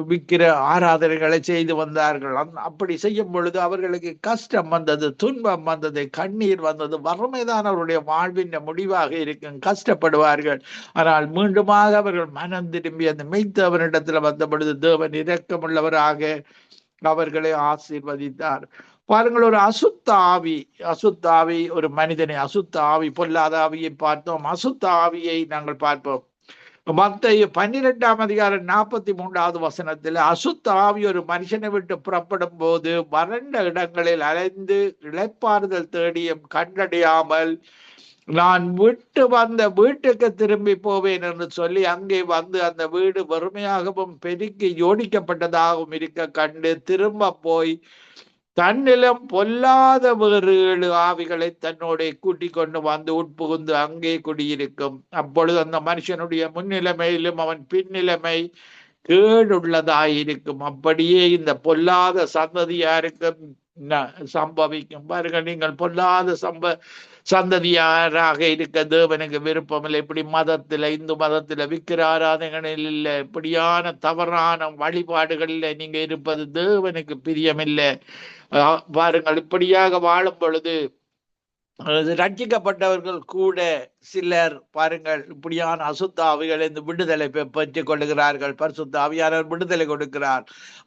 C: விக்கிர ஆராதனைகளை செய்து வந்தார்கள். அப்படி செய்யும் பொழுது அவர்களுக்கு கஷ்டம் வந்தது, துன்பம் வந்தது, கண்ணீர் வந்தது. வறுமைதான் அவருடைய வாழ்வின் முடிவாக இருக்கும். கஷ்டப்படுவார்கள். ஆனால் மீண்டுமாக அவர்கள் மனம் திரும்பி அந்த மெய்த்தவனிடத்துல வந்த பொழுது தேவன் இரக்கமுள்ளவராக அவர்களை ஆசீர்வதித்தார். பாருங்கள், ஒரு அசுத்த ஆவி ஒரு மனிதனை, அசுத்த ஆவி, பொல்லாத ஆவியை பார்த்தோம், அசுத்த ஆவியை நாங்கள் பார்ப்போம். மத்தேயு 12ஆம் அதிகாரம் 43வது வசனத்தில் அசுத்த ஆவி ஒரு மனுஷனை விட்டு புறப்படும் போது வறண்ட இடங்களில் அலைந்து இளைப்பாறுதல் தேடியும் கண்டடையாமல் நான் விட்டு வந்த வீட்டுக்கு திரும்பி போவேன் என்று சொல்லி அங்கே வந்து அந்த வீடு வறுமையாகவும் பெருக்கி யோடிக்கப்பட்டதாகவும் இருக்க கண்டு திரும்ப போய் தன்னிலும் பொல்லாத வேறு 7 ஆவிகளை தன்னோட கூட்டிக் கொண்டு வந்து உட்புகுந்து அங்கே குடியிருக்கும். அப்பொழுது அந்த மனுஷனுடைய முன்னிலைமையிலும் அவன் பின்னிலைமை கேடுள்ளதாயிருக்கும். அப்படியே இந்த பொல்லாத சந்ததியாருக்கும் சம்பவிக்கும். பாருங்கள், நீங்கள் பொல்லாத சந்ததியாராக இருக்க தேவனுக்கு விருப்பமில்லை. இப்படி மதத்துல, இந்து மதத்துல விக்கிர ஆராதனைகளில் இல்லை, இப்படியான தவறான வழிபாடுகளில் நீங்க இருப்பது தேவனுக்கு பிரியமில்லை. பாருங்கள், இப்படியாக வாழும் பொழுது ரட்சிக்கப்பட்டவர்கள் கூட சிலர் பாருங்கள் இப்படியான அசுத்த ஆவிகளை இந்த விடுதலை பெற்றுக் கொள்ளுகிறார்கள். பரிசுத்த ஆவியானவர் விடுதலை கொடுக்கிறார்.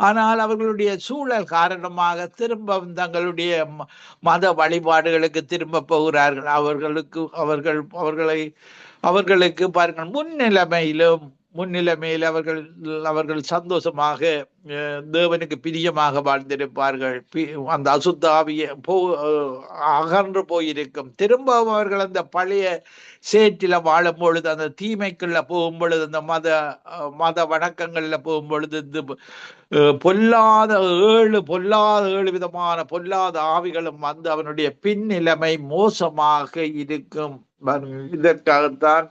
C: ஆனால் அவர்களுடைய சூழல் காரணமாக திரும்ப தங்களுடைய மத வழிபாடுகளுக்கு திரும்ப போகிறார்கள். அவர்களுக்கு பாருங்கள் முன்னிலைமையில் அவர்கள் சந்தோஷமாக தேவனுக்கு பிரியமாக வாழ்ந்திருப்பார்கள். அந்த அசுத்த ஆவியை அகன்று போயிருக்கும். திரும்ப அவர்கள் அந்த பழைய சேற்றில வாழும் பொழுது, அந்த தீமைக்குள்ள போகும் பொழுது, அந்த மத வணக்கங்கள்ல போகும் பொழுது பொல்லாத ஏழு விதமான பொல்லாத ஆவிகளும் வந்து அவனுடைய பின்னிலைமை மோசமாக இருக்கும். இதற்காகத்தான்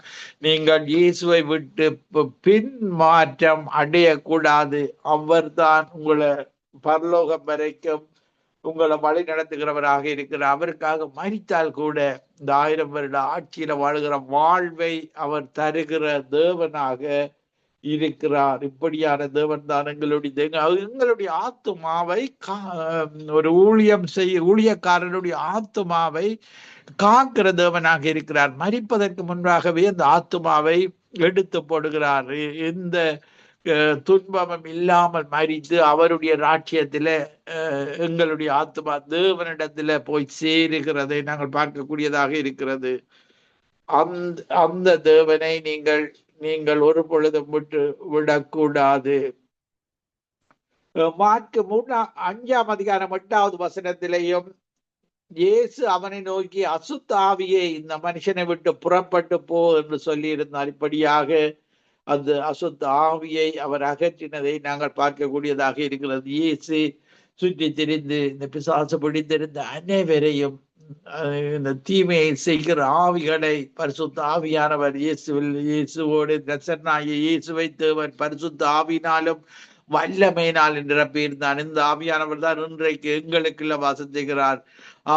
C: நீங்கள் இயேசுவை விட்டு பின் மாற்றம் அடையக்கூடாது. அவர்தான் உங்களை பரலோகம் வரைக்கும் உங்களை வழி நடத்துகிறவராக இருக்கிறார். அவருக்காக மரித்தால் கூட இந்த 1000 வருட ஆட்சியில வாழ்கிற வாழ்வை அவர் தருகிற தேவனாக இருக்கிறார். இப்படியான தேவன் தான் எங்களுடைய ஆத்துமாவை ஒரு ஊழியக்காரனுடைய ஆத்துமாவை காக்கிற தேவனாக இருக்கிறார். மரிப்பதற்கு முன்பாகவே அந்த ஆத்துமாவை எடுத்து போடுகிறார். எந்த துன்பமும் இல்லாமல் மரித்து அவருடைய ராட்சியத்தில எங்களுடைய ஆத்துமா தேவனிடத்துல போய் சேருகிறதை நாங்கள் பார்க்கக்கூடியதாக இருக்கிறது. அந்த தேவனை நீங்கள் ஒரு பொழுதும் விடக்கூடாது. மார்க்கு 5ஆம் அதிகாரம் 8வது வசனத்திலேயும் இயேசு அவனை நோக்கி அசுத்த ஆவியே இந்த மனுஷனை விட்டு புறப்பட்டு போ என்று சொல்லி இருந்தார். இப்படியாக அந்த அசுத்த ஆவியை அவர் அகற்றினதை நாங்கள் பார்க்கக்கூடியதாக இருக்கிறது. இயேசு சுற்றி திரிந்து இந்த பிசாசு பிடித்திருந்த அனைவரையும் இந்த தீமையை செய்கிற ஆவிகளை பரிசுத்த ஆவியானவர் இயேசுவோடு இயேசுவை தேவன் பரிசுத்த ஆவியினாலும் வல்லமையினால் நிரப்பியிருந்தான். இந்த ஆவியானவர் தான் இன்றைக்கு எங்களுக்குள்ள வாசிக்கிறார்.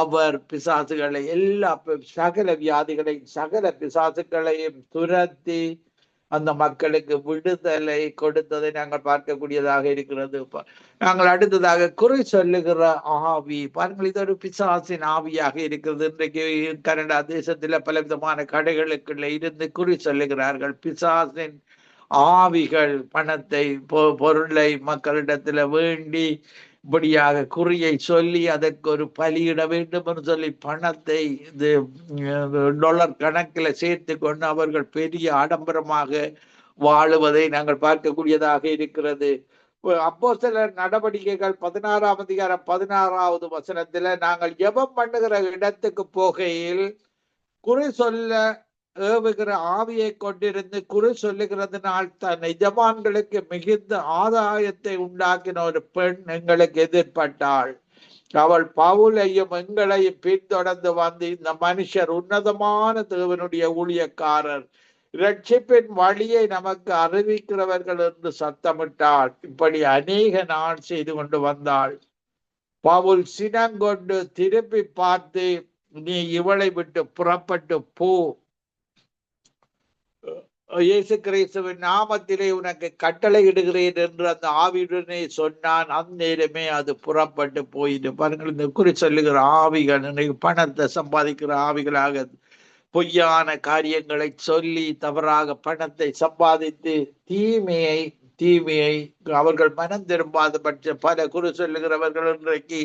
C: அவர் பிசாசுகளை சகல வியாதிகளை சகல பிசாசுகளையும் துரத்தி அந்த மக்களுக்கு விடுதலை கொடுத்ததை நாங்கள் பார்க்கக்கூடியதாக இருக்கிறது. நாங்கள் அடுத்ததாக குறை சொல்லுகிற ஆவி, பாருங்கள், இது ஒரு பிசாசின் ஆவியாக இருக்கிறது. இன்றைக்கு கனடா தேசத்துல பல விதமான கடைகளுக்குள்ள இருந்து குறி சொல்லுகிறார்கள். பிசாசின் ஆவிகள் பணத்தை பொருளை மக்களிடத்துல வேண்டி இப்படியாக குறியை சொல்லி அதற்கு ஒரு பலியிட வேண்டும் என்று சொல்லி பணத்தை டாலர் கணக்கில் சேர்த்து கொண்டு அவர்கள் பெரிய ஆடம்பரமாக வாழுவதை நாங்கள் பார்க்கக்கூடியதாக இருக்கிறது. அப்போஸ்தலர் நடவடிக்கைகள் 16ஆம் அதிகாரம் 16வது வசனத்துல நாங்கள் ஜெபம் பண்ணுகிற இடத்துக்கு போகையில் குறி சொல்ல ஏவுகிற ஆவியை கொண்டிருந்து குறி சொல்லுகிறதுனால் தன் எஜமான்களுக்கு மிகுந்த ஆதாயத்தை உண்டாக்கின ஒரு பெண் எங்களுக்கு எதிர்பட்டாள். அவள் பவுலையும் எங்களையும் பின்தொடர்ந்து வந்து, இந்த மனுஷர் உன்னதமான தேவனுடைய ஊழியக்காரர், இரட்சிப்பின் வழியை நமக்கு அறிவிக்கிறவர்கள் என்று சத்தமிட்டாள். இப்படி அநேக நாள் செய்து கொண்டு வந்தாள். பவுல் சினங்கொண்டு திருப்பி பார்த்து, நீ இவளை விட்டு புறப்பட்டு போ, இயேசு கிறிஸ்துவின் நாமத்திலே உனக்கு கட்டளை இடுகிறேன் என்று அந்த ஆவியுடனே சொன்னான். அந்நேரமே அது புறப்பட்டு போயிட்டு. பாருங்கள், இந்த குறி சொல்லுகிற ஆவிகள் பணத்தை சம்பாதிக்கிற ஆவிகளாக பொய்யான காரியங்களை சொல்லி தவறாக பணத்தை சம்பாதித்து தீமையை அவர்கள் மனம் திரும்பாத பட்ச பல குரு சொல்லுகிறவர்கள் இன்றைக்கு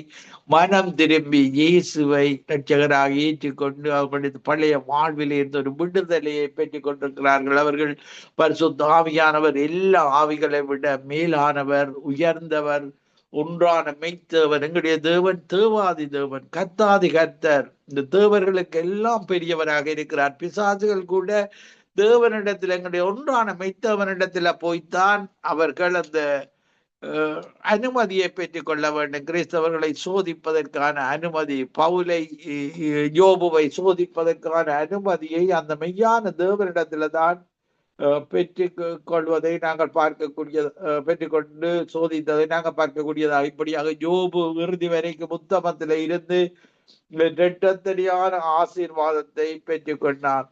C: மனம் திரும்பி இயேசுவை இரட்சகராக ஏற்றுக்கொண்டு அவர்களுடைய பழைய வாழ்வில் இருந்த ஒரு விடுதலையை பெற்றுக் கொண்டிருக்கிறார்கள். அவர்கள் பரிசுத்த ஆவியானவர் எல்லா ஆவிகளை விட மேலானவர், உயர்ந்தவர், ஒன்றான மெய்த்தேவன், எங்களுடைய தேவன் தேவாதி தேவன், கர்த்தாதி கர்த்தர். இந்த தேவர்களுக்கு எல்லாம் பெரியவராக இருக்கிறார். பிசாசுகள் கூட தேவனிடத்தில், எங்களுடைய ஒன்றான மெய்த்தவனிடத்துல போய்த்தான் அவர்கள் அந்த அனுமதியை பெற்றுக் கொள்ள வேண்டும். கிறிஸ்தவர்களை சோதிப்பதற்கான அனுமதி, பவுலை யோபுவை சோதிப்பதற்கான அனுமதியை அந்த மெய்யான தேவனிடத்துல தான் பெற்றுக் கொள்வதை நாங்கள் பார்க்கக்கூடிய, பெற்றுக்கொண்டு சோதித்ததை நாங்கள் பார்க்கக்கூடியதாக. இப்படியாக யோபு இறுதி வரைக்கும் உத்தமத்தில இருந்து இரட்டத்தடியான ஆசீர்வாதத்தை பெற்றுக்கொண்டான்.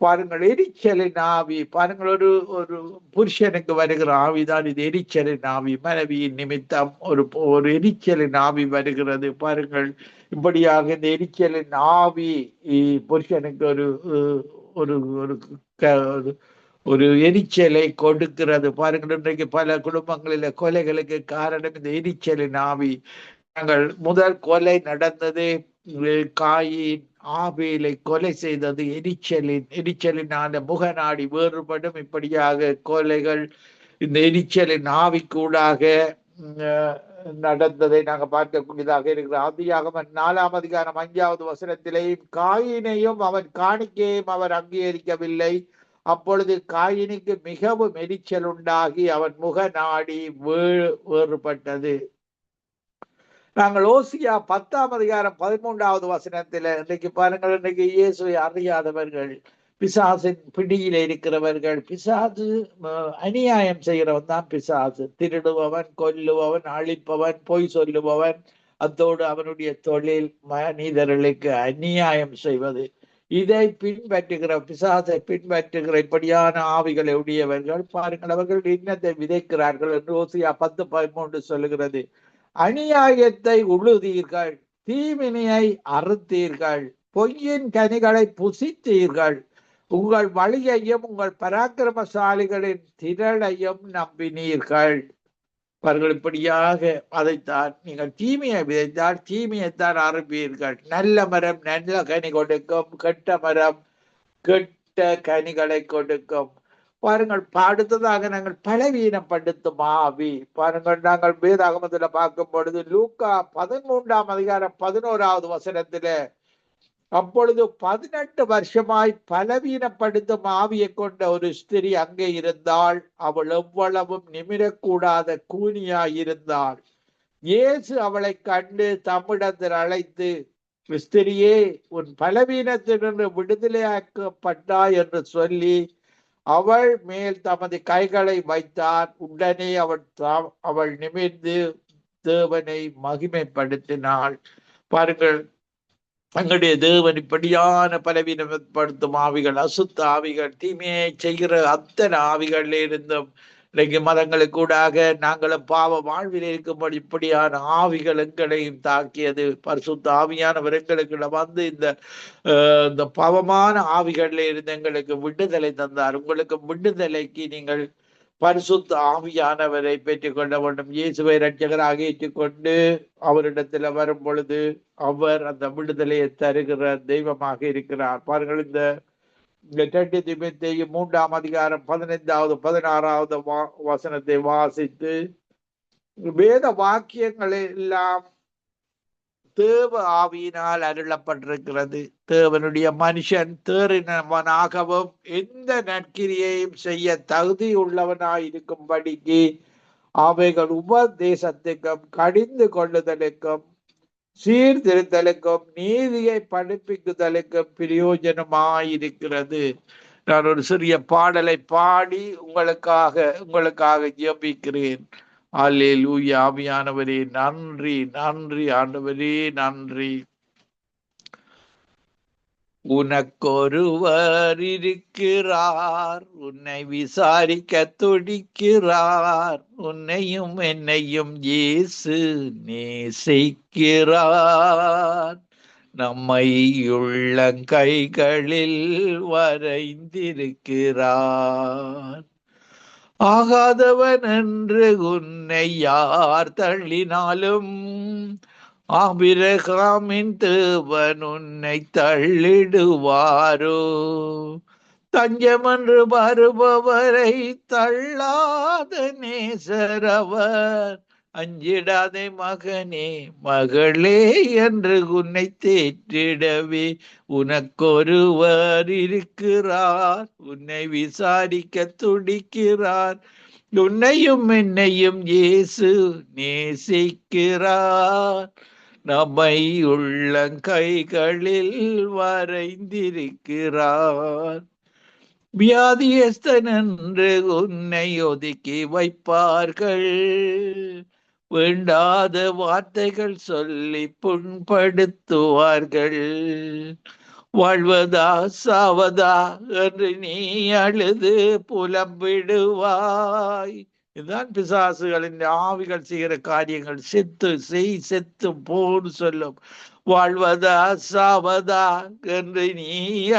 C: பாருங்கள், எரிச்சலின் ஆவி. பாருங்கள், ஒரு புருஷனுக்கு வருகிற ஆவிதான் இது, எரிச்சலின் ஆவி. மனைவியின் நிமித்தம் ஒரு எரிச்சலின் ஆவி வருகிறது. பாருங்கள், இப்படியாக இந்த எரிச்சலின் ஆவி புருஷனுக்கு ஒரு எரிச்சலை கொடுக்கிறது. பாருங்கள், இன்றைக்கு பல குடும்பங்களில கொலைகளுக்கு காரணம் இந்த எரிச்சலின் ஆவி. நாங்கள் முதல் கொலை நடந்தது, காயின் ஆபேலை கொலை செய்தது எரிச்சலினால முகநாடி வேறுபடும். இப்படியாக கொலைகள் இந்த எரிச்சலின் ஆவிக்கூடாக நடந்ததை நாங்கள் பார்க்கக்கூடியதாக இருக்கிறோம். ஆதியாகமம் 4ஆம் அதிகாரம் 5வது வசனத்திலேயும் காயினையும் அவன் காணிக்கையும் அவர் அங்கீகரிக்கவில்லை. அப்பொழுது காயினுக்கு மிகவும் எரிச்சல் உண்டாகி அவன் முகநாடி வேறுபட்டது. நாங்கள் ஓசியா 10ஆம் அதிகாரம் 13வது வசனத்துல இன்றைக்கு பாருங்கள், இன்றைக்கு இயேசுவை அறியாதவர்கள், பிசாசின் பிடியில இருக்கிறவர்கள், பிசாசு அநியாயம் செய்கிறவன் தான் பிசாசு. திருடுபவன், கொல்லுபவன், அழிப்பவன், பொய் சொல்லுபவன், அத்தோடு அவனுடைய தொழில் மனிதர்களுக்கு அநியாயம் செய்வது. இதை பின்பற்றுகிற, பிசாசை பின்பற்றுகிற இப்படியான ஆவிகளை உடையவர்கள் பாருங்கள், அவர்கள் இன்னத்தை விதைக்கிறார்கள் என்று ஓசியா 10:13 சொல்லுகிறது. அநியாயத்தை உழுதீர்கள், தீவினையை அறுத்தீர்கள், பொய்யின் கனிகளை புசித்தீர்கள், உங்கள் வழியையும் உங்கள் பராக்கிரமசாலிகளின் திரளையும் நம்பினீர்கள். அவர்கள் இப்படியாக அதைத்தான், நீங்கள் தீமையை விதைத்தால் தீமையைத்தான் அறுப்பீர்கள். நல்ல மரம் நல்ல கனி கொடுக்கும், கெட்ட மரம் கெட்ட கனிகளை கொடுக்கும். பாருங்கள், அடுத்ததாக நாங்கள் பலவீனப்படுத்தும் ஆவி. பாருங்கள், நாங்கள் வேதாகமத்துல பார்க்கும் பொழுது லூக்கா 13ஆம் அதிகாரம் 11வது வசனத்துல, அப்பொழுது 18 வருஷமாய் பலவீனப்படுத்தும் ஆவியை கொண்ட ஒரு ஸ்திரீ அங்கே இருந்தாள். அவள் எவ்வளவும் நிமிரக்கூடாத கூனியாயிருந்தாள். இயேசு அவளை கண்டு தம்மிடத்தில் அழைத்து, ஸ்திரியே, உன் பலவீனத்தினின்று விடுதலையாக்கப்பட்டாய் என்று சொல்லி அவள் மேல் தமது கைகளை வைத்தார். உடனே அவள் நிமிர்ந்து தேவனை மகிமைப்படுத்தினாள். பாருங்கள், தங்களுடைய தேவன் இப்படியான பலவீனப்படுத்தும் ஆவிகள், அசுத்த ஆவிகள், தீமையை செய்கிற அத்தனை ஆவிகள்ல இருந்தும் இன்றைக்கு மதங்களுக்கூடாக நாங்களும் பாவ வாழ்வில் இருக்கும்போது இப்படியான ஆவிகள் எங்களையும் தாக்கியது. பரிசுத்த ஆவியானவர் எங்களுக்கு வந்து இந்த பாவமான ஆவிகள்ல இருந்து எங்களுக்கு விடுதலை தந்தார். உங்களுக்கு விடுதலைக்கு நீங்கள் பரிசுத்த ஆவியானவரை பெற்றுக்கொள்ள வேண்டும். இயேசுவை இரட்சகராக ஏற்றுக்கொண்டு அவரிடத்துல வரும் பொழுது அவர் அந்த விடுதலையை தருகிற தெய்வமாக இருக்கிறார். பாருங்கள், இந்த 2 தீமோத்தேயு 3ஆம் அதிகாரம் 15வது 16வது வசனத்தை வாசித்து, வேத வாக்கியங்கள் எல்லாம் தேவ ஆவியினால் அருளப்பட்டிருக்கிறது. தேவனுடைய மனுஷன் தேறினவனாகவும் எந்த நற்கிரியையும் செய்ய தகுதி உள்ளவனாயிருக்கும்படிக்கு அவைகள் உபதேசத்துக்கும் கடிந்து கொள்ளுதலுக்கும் சீர்திருத்தலுக்கும் நீதியை படிப்பிக்குதலுக்கும் பிரயோஜனமாயிருக்கிறது. நான் ஒரு சிறிய பாடலை பாடி உங்களுக்காக ஜெபிக்கிறேன். அல்லேலூயா. ஆவியானவரே நன்றி, நன்றி ஆண்டவரே, நன்றி. உனக்கொருவர் இருக்கிறார், உன்னை விசாரிக்க துடிக்கிறார், உன்னையும் என்னையும் இயேசு நேசிக்கிறார். நம்மை உள்ளங்கைகளில் வரைந்திருக்கிறார். ஆகாதவன் என்று உன்னை யார் தள்ளினாலும் ஆபிரகாமின் தேவன் உன்னை தள்ளிடுவாரோ? தஞ்சமென்று வருபவரை தள்ளாத நேசரவர். அஞ்சிடாதே மகனே மகளே என்று உன்னை தேற்றிடவே உனக்கொருவர் இருக்கிறார். உன்னை விசாரிக்க துடிக்கிறார். உன்னையும் என்னையும் இயேசு நேசிக்கிறார். நம்மை உள்ளங்கைகளில் வரைந்திருக்கிறார். வியாதியஸ்தன் என்று உன்னை ஒதுக்கி வைப்பார்கள். வேண்டாத வார்த்தைகள் சொல்லி புண்படுத்துவார்கள். வாழ்வதா சாவதா என்று நீ அழுது புலம்பிடுவாய். இதுதான் பிசாசுகளின் ஆவிகள் செய்கிற காரியங்கள். செத்து போன்னு சொல்லும். வாழ்வதா சாவதா என்று நீ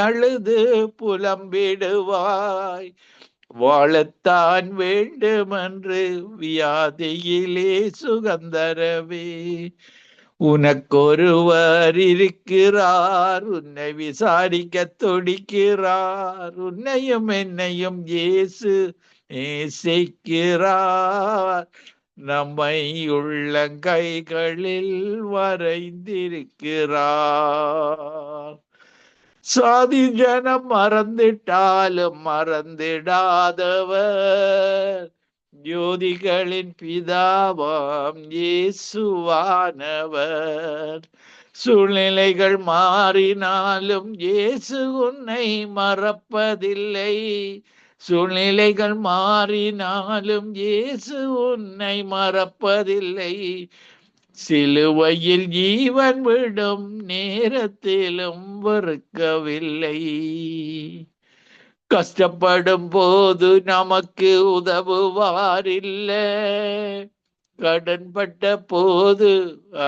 C: அழுது புலம்பிடுவாய். வாழத்தான் வேண்டுமென்று வியாதியிலே சுகந்தரவே உனக்கொருவர் இருக்கிறார். உன்னை விசாரிக்க துடிக்கிறார். உன்னையும் என்னையும் இயேசு நேசிக்கிறார். நம்மை உள்ளங்கைகளில் வரைந்திருக்கிறார். சாதி ஜனம் மறந்திட்டாலும் மறந்திடாதவர் ஜோதிகளின் பிதாவாம் இயேசுவானவர். சூழ்நிலைகள் மாறினாலும் இயேசு உன்னை மறப்பதில்லை. சூழ்நிலைகள் மாறினாலும் இயேசு உன்னை மறப்பதில்லை. சிலுவையில் ஜீவன் விடும் நேரத்திலும் வெறுக்கவில்லை. கஷ்டப்படும் போது நமக்கு உதவுவாரில்லை. கடன்பட்ட போது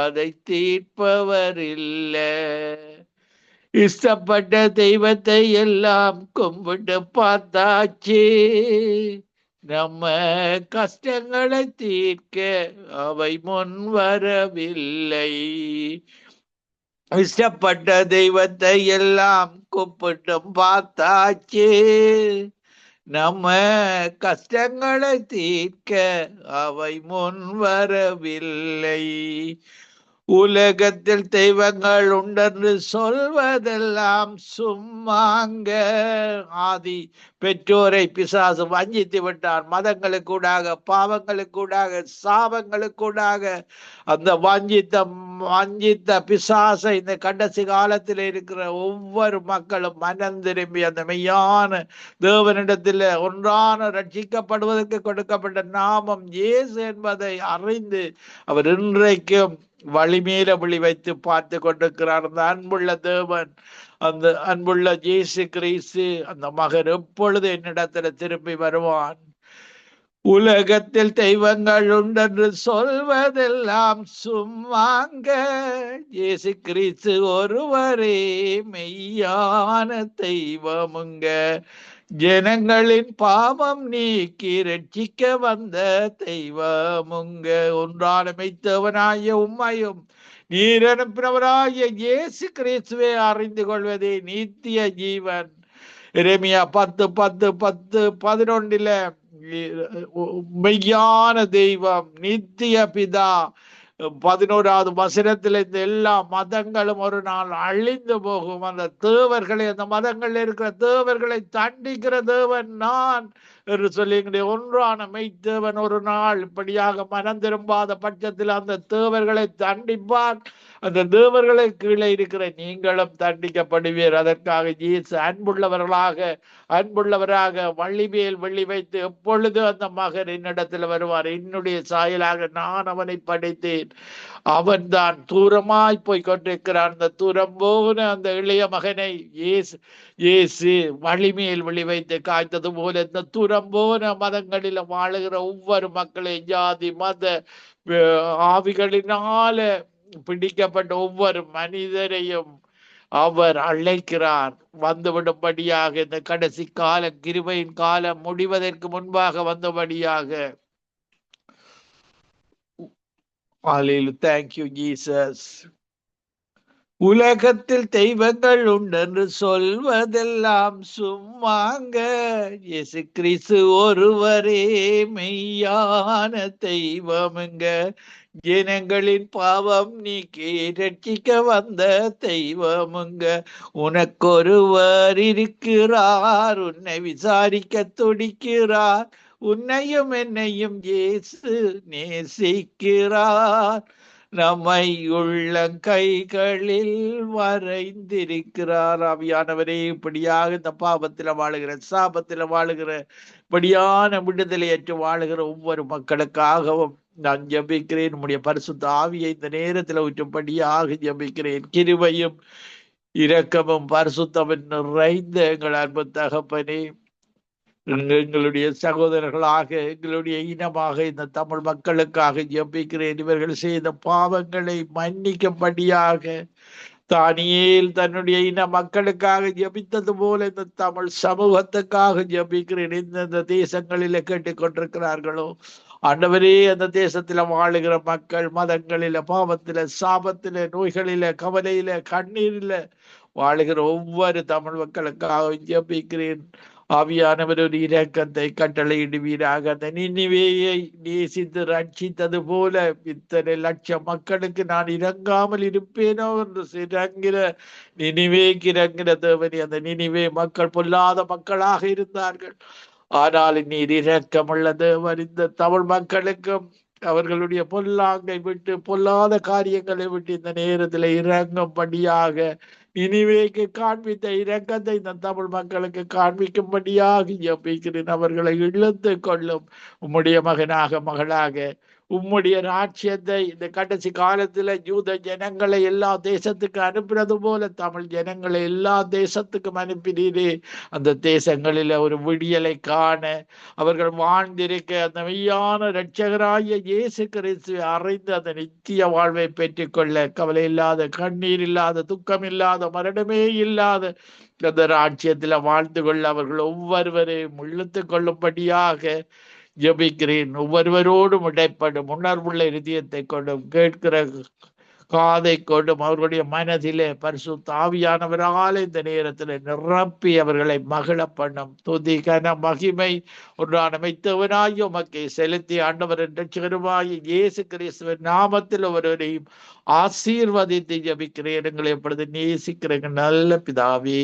C: அதை தீர்ப்பவரில்லை. இஷ்டப்பட்ட தெய்வத்தை எல்லாம் கும்பிட்டு பார்த்தாச்சு. நம்ம கஷ்டங்களை தீர்க்க அவை முன் வரவில்லை. இஷ்டப்பட்ட தெய்வத்தை எல்லாம் கூப்பிட்டும் பார்த்தாச்சு. நம்ம கஷ்டங்களை தீர்க்க அவை முன் வரவில்லை. உலகத்தில் தெய்வங்கள் உண்டென்று சொல்வதெல்லாம் சும்மாங்க. ஆதி பெற்றோரை பிசாசு வஞ்சித்து விட்டார். மதங்களுக்கூடாக, பாவங்களுக்கூடாக, சாபங்களுக்கூடாக அந்த வஞ்சித்த பிசாசை இந்த கடைசி காலத்தில் இருக்கிற ஒவ்வொரு மக்களும் மனம் திரும்பி அந்த மெய்யான தேவனிடத்தில் ஒன்றான ரட்சிக்கப்படுவதற்கு கொடுக்கப்பட்ட நாமம் இயேசு என்பதை அறிந்து அவர் இன்றைக்கும் வழிமேல விழி வைத்து பார்த்து கொண்டிருக்கிறார். அந்த அன்புள்ள தேவன், அந்த அன்புள்ள இயேசு கிறிஸ்து, அந்த மகன் எப்பொழுது என்னிடத்துல திரும்பி வருவான்? உலகத்தில் தெய்வங்கள் உண்டென்று சொல்வதெல்லாம் சும்மாங்க. இயேசு கிறிஸ்து ஒருவரே மெய்யான தெய்வமுங்க. ஜனங்களின் பாவம் நீக்கி ரட்சிக்க வந்த தெய்வமுங்க. ஒன்றான மெய்த்தவனாய உம்மையும் நீர் அனுப்பினவராய இயேசு கிறிஸ்துவை அறிந்து கொள்வதே நித்திய ஜீவன். எரேமியா 10:10-11 மெய்யான தெய்வம் நித்திய பிதா. 11வது வசனத்தில் இந்த எல்லா மதங்களும் ஒரு நாள் அழிந்து போகும். அந்த தேவர்களை, அந்த மதங்கள் இருக்கிற தேவர்களை தண்டிக்கிற தேவன் நான் என்று சொல்லி ஒன்றான மெய்த்தேவன் ஒரு நாள் இப்படியாக மனம் திரும்பாத பட்சத்தில் அந்த தேவர்களை தண்டிப்பார். அந்த தேவர்களை கீழே இருக்கிற நீங்களும் தண்டிக்கப்படுவீர். அதற்காக இயேசு அன்புள்ளவராக வள்ளிமேல் வெள்ளி வைத்து எப்பொழுது அந்த மகன் என்னிடத்தில் வருவார், என்னுடைய சாயலாக நான் அவனை படைத்தேன், அவன் தான் தூரமாய் போய் கொண்டிருக்கிறான். அந்த தூரம் போன அந்த இளைய மகனை இயேசு வழிமேல் விழி வைத்து காய்த்தது போல இந்த தூரம் போன மதங்களில் வாழுகிற ஒவ்வொரு மக்களையும் ஜாதி மத ஆவிகளினால பிடிக்கப்பட்ட ஒவ்வொரு மனிதரையும் அவர் அழைக்கிறார் வந்துவிடும்படியாக. இந்த கடைசி காலம், கிருபையின் காலம் முடிவதற்கு முன்பாக வந்தபடியாக. Hallelujah. Thank you, Jesus. உலகத்தில் தெய்வங்கள் உண்டென்று சொல்வதெல்லாம் சும்மாங்க. இயேசு கிறிஸ்து ஒருவரே மெய்யான தெய்வமுங்க. ஜனங்களின் பாவம் நீக்கி ரட்சிக்க வந்த தெய்வமுங்க. உனக்கொருவர் இருக்கிறார், உன்னை விசாரிக்க துடிக்கிறார். உன்னையும் என்னையும் இயேசு நேசிக்கிறார். நம்மை உள்ளங்கைகளில் வரைந்திருக்கிறார். ஆவியானவரே, இப்படியாக இந்த பாவத்தில் வாழுகிற, சாபத்தில் வாழுகிற, இப்படியான விடுதலையற்று வாழுகிற ஒவ்வொரு மக்களுக்காகவும் நான் ஜெபிக்கிறேன். நம்முடைய பரிசுத்த ஆவியை இந்த நேரத்தில் ஊற்றும்படியாக ஜெபிக்கிறேன். கிருபையும் இரக்கமும் பரிசுத்தமும் நிறைந்த எங்கள் அன்பு தகப்பனே, எங்களுடைய சகோதரர்களாக, எங்களுடைய இனமாக, இந்த தமிழ் மக்களுக்காக ஜெபிக்கிறேன். இவர்கள் செய்த பாவங்களை மன்னிக்கும்படியாக தானியேல் தன்னுடைய இன மக்களுக்காக ஜெபித்தது போல இந்த தமிழ் சமூகத்துக்காக ஜெபிக்கிறேன். எந்தெந்த தேசங்களில கேட்டுக்கொண்டிருக்கிறார்களோ ஆண்டவரே, அந்த தேசத்துல வாழுகிற மக்கள் மதங்களில, பாவத்தில, சாபத்தில, நோய்களில, கவலையில, கண்ணீரில வாழுகிற ஒவ்வொரு தமிழ் மக்களுக்காக ஜெபிக்கிறேன். ஆவியானவர் ஒரு இரக்கத்தை கட்டளையிடுவீராக. அந்த நினிவேயை நேசித்து ரட்சித்தது போல இத்தனை லட்சம் மக்களுக்கு நான் இறங்காமல் இருப்பேனோ என்று இறங்கிற நினிவேக்கு இறங்கிற தேவனே, அந்த நினிவே மக்கள் பொல்லாத மக்களாக இருந்தார்கள். ஆனால் நீர் இரக்கமுள்ள தேவன். இந்த தமிழ் மக்களுக்கும் அவர்களுடைய பொல்லாங்கை விட்டு, பொல்லாத காரியங்களை விட்டு இந்த நேரத்தில் இறங்கும்படியாக, நினிவேக்கு காண்பித்த இரக்கத்தை இந்த தமிழ் மக்களுக்கு காண்பிக்கும்படியாக ஜெபிக்கிறேன். அவர்களை இழுத்து கொள்ளும் உம்முடைய மகனாக, மகளாக. உம்முடைய ராட்சியத்தை இந்த கடைசி காலத்துல யூத ஜனங்களை எல்லா தேசத்துக்கு அனுப்பினது போல தமிழ் ஜனங்களை எல்லா தேசத்துக்கும் அனுப்பினீரே. அந்த தேசங்களில ஒரு விடியலை காண, அவர்கள் வாழ்ந்திருக்க, அந்த மெய்யான இரட்சகராய இயேசு கிறிஸ்துவை அறிந்து அந்த நித்திய வாழ்வை பெற்றுக்கொள்ள, கவலை இல்லாத, கண்ணீர் இல்லாத, துக்கம் இல்லாத, மரணமே இல்லாத அந்த ராட்சியத்துல வாழ்ந்து கொள்ள அவர்கள் ஒவ்வொருவரையும் இழுத்து கொள்ளும்படியாக ஜெபிக்கிறேன். ஒவ்வொருவரோடும் இடைப்படும் உணர்வுள்ள இதயத்தை கொண்டும், கேட்கிற காதை கொண்டும், அவர்களுடைய மனதிலே பரிசுத்த ஆவியானவரால் இந்த நேரத்தில் நிரப்பி அவர்களை மகிழ பண்ணும். துதி, கன, மகிமை ஒன்றான மெய்த்தவனாய் உமக்கை செலுத்தி ஆண்டவர் இரட்சகருமாகிய இயேசு கிறிஸ்துவின் நாமத்தில் ஒருவரையும் ஆசீர்வதித்து ஜெபிக்கிறேன். எங்களை எப்பொழுது நேசிக்கிறேன் நல்ல பிதாவே.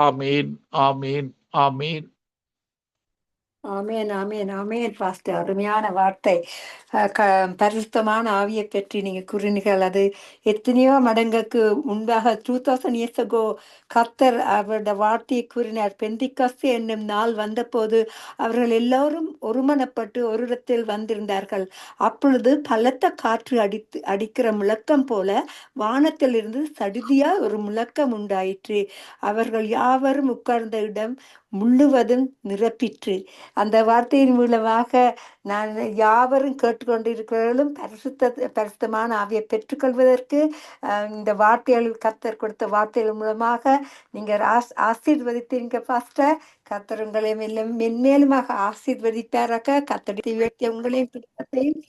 C: ஆமீன், ஆமீன், ஆமீன்.
A: ஆமேன், ஆமேன், ஆமேன். பாஸ்டர், அருமையான வார்த்தை. பரிசுத்தமான ஆவியை பற்றி நீங்க கூறினீர்கள். அது எத்தனையோ மடங்குக்கு முன்பாக 2000 years ago கர்த்தர் அவருடைய வார்த்தையை கூறினார். பெந்திகாஸ்து என்னும் நாள் வந்தபோது அவர்கள் எல்லோரும் ஒருமனப்பட்டு ஒரு இடத்தில் வந்திருந்தார்கள். அப்பொழுது பலத்த காற்று அடிக்கிற முழக்கம் போல வானத்திலிருந்து சடுதியா ஒரு முழக்கம் உண்டாயிற்று. அவர்கள் யாவரும் உட்கார்ந்த இடம் முழுவதும் நிரப்பிற்று. அந்த வார்த்தையின் மூலமாக நான் யாவரும் கேட்டுக்கொண்டிருக்கிறவர்களும் பரிசுத்தமான ஆவியை பெற்றுக்கொள்வதற்கு இந்த வார்த்தைகள், கர்த்தர் கொடுத்த வார்த்தைகள் மூலமாக நீங்கள் ஆசீர்வதித்தீங்க பாஸ்டர். கர்த்தர் உங்களை மென்மேலுமாக ஆசீர்வதிப்பாராக. கர்த்தருடைய உங்களையும் குடும்பத்தையும்